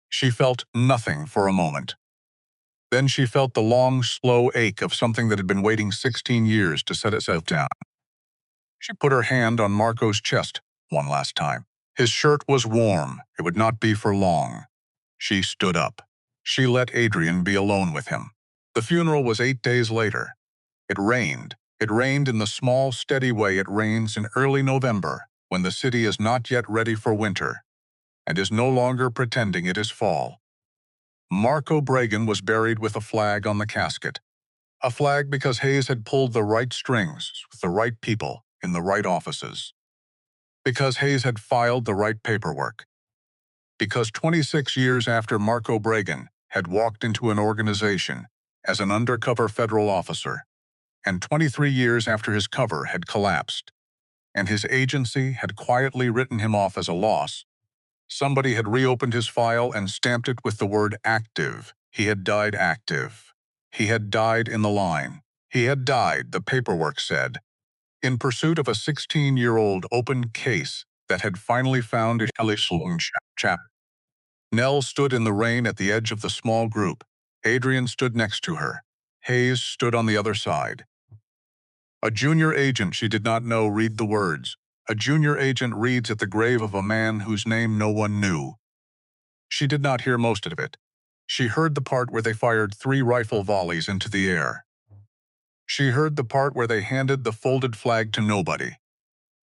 She felt nothing for a moment. Then she felt the long, slow ache of something that had been waiting 16 years to set itself down. She put her hand on Marco's chest one last time. His shirt was warm. It would not be for long. She stood up. She let Adrian be alone with him. The funeral was 8 days later. It rained. It rained in the small, steady way it rains in early November, when the city is not yet ready for winter, and is no longer pretending it is fall. Marco Bragan was buried with a flag on the casket. A flag because Hayes had pulled the right strings with the right people in the right offices. Because Hayes had filed the right paperwork. Because 26 years after Marco Bragan had walked into an organization as an undercover federal officer, and 23 years after his cover had collapsed, and his agency had quietly written him off as a loss, somebody had reopened his file and stamped it with the word active. He had died active. He had died in the line. He had died, the paperwork said, in pursuit of a 16-year-old open case that had finally found a chap. Nell stood in the rain at the edge of the small group. Adrian stood next to her. Hayes stood on the other side. A junior agent she did not know read the words. A junior agent reads at the grave of a man whose name no one knew. She did not hear most of it. She heard the part where they fired 3 rifle volleys into the air. She heard the part where they handed the folded flag to nobody.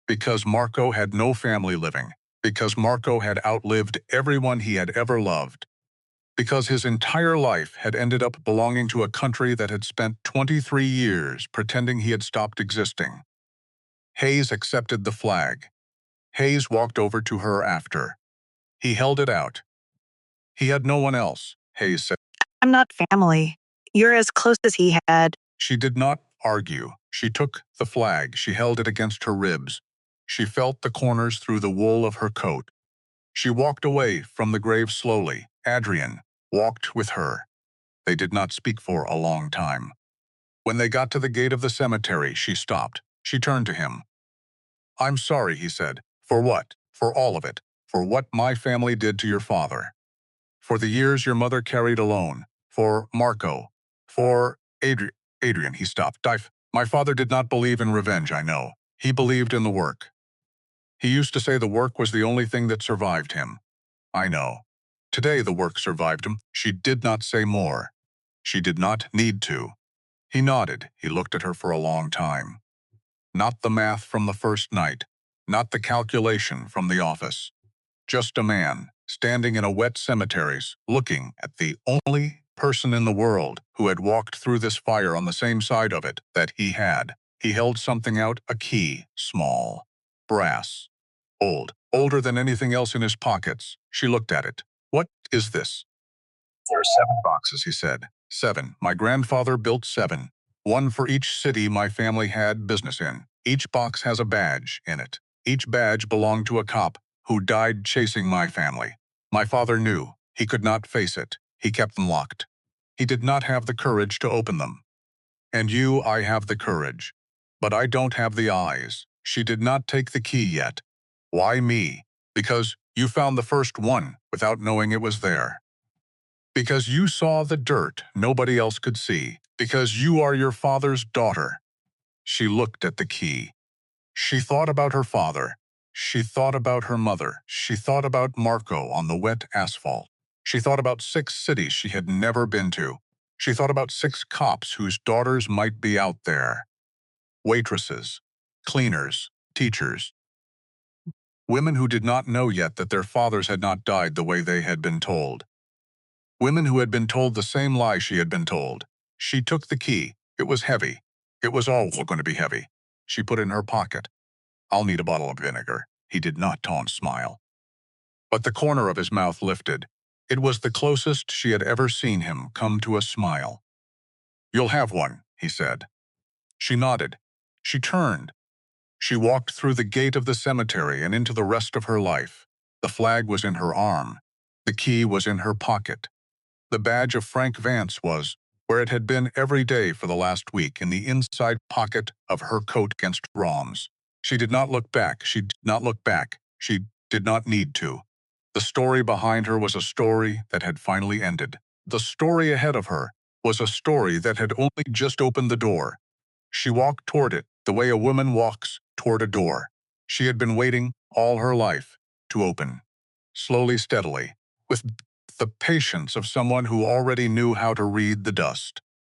Because Marco had no family living. Because Marco had outlived everyone he had ever loved. Because his entire life had ended up belonging to a country that had spent 23 years pretending he had stopped existing. Hayes accepted the flag. Hayes walked over to her after. He held it out. He had no one else, Hayes said. I'm not family. You're as close as he had. She did not argue. She took the flag. She held it against her ribs. She felt the corners through the wool of her coat. She walked away from the grave slowly. Adrian walked with her. They did not speak for a long time. When they got to the gate of the cemetery, she stopped. She turned to him. "I'm sorry," he said. "For what? For all of it. For what my family did to your father. For the years your mother carried alone. For Marco. For Adrian," he stopped. My father did not believe in revenge, I know. He believed in the work. He used to say the work was the only thing that survived him. I know. Today the work survived him." She did not say more. She did not need to. He nodded. He looked at her for a long time. Not the math from the first night. Not the calculation from the office. Just a man, standing in a wet cemetery, looking at the only person in the world who had walked through this fire on the same side of it that he had. He held something out, a key, small, brass, old, older than anything else in his pockets. She looked at it. "What is this?" "There are 7 boxes," he said. 7. My grandfather built 7. 1 for each city my family had business in. Each box has a badge in it. Each badge belonged to a cop who died chasing my family. My father knew. He could not face it. He kept them locked. He did not have the courage to open them. And I have the courage. But I don't have the eyes. She did not take the key yet. Why me? Because you found the first one without knowing it was there. Because you saw the dirt nobody else could see. Because you are your father's daughter." She looked at the key. She thought about her father. She thought about her mother. She thought about Marco on the wet asphalt. She thought about 6 cities she had never been to. She thought about 6 cops whose daughters might be out there. Waitresses, cleaners, teachers. Women who did not know yet that their fathers had not died the way they had been told. Women who had been told the same lie she had been told. She took the key. It was heavy. It was all going to be heavy. She put it in her pocket. "I'll need a bottle of vinegar." He did not smile. But the corner of his mouth lifted. It was the closest she had ever seen him come to a smile. "You'll have one," he said. She nodded. She turned. She walked through the gate of the cemetery and into the rest of her life. The flag was in her arm. The key was in her pocket. The badge of Frank Vance was, where it had been every day for the last week, in the inside pocket of her coat against Rom's. She did not look back. She did not look back. She did not need to. The story behind her was a story that had finally ended. The story ahead of her was a story that had only just opened the door. She walked toward it the way a woman walks toward a door. She had been waiting all her life to open. Slowly, steadily, with the patience of someone who already knew how to read the dust.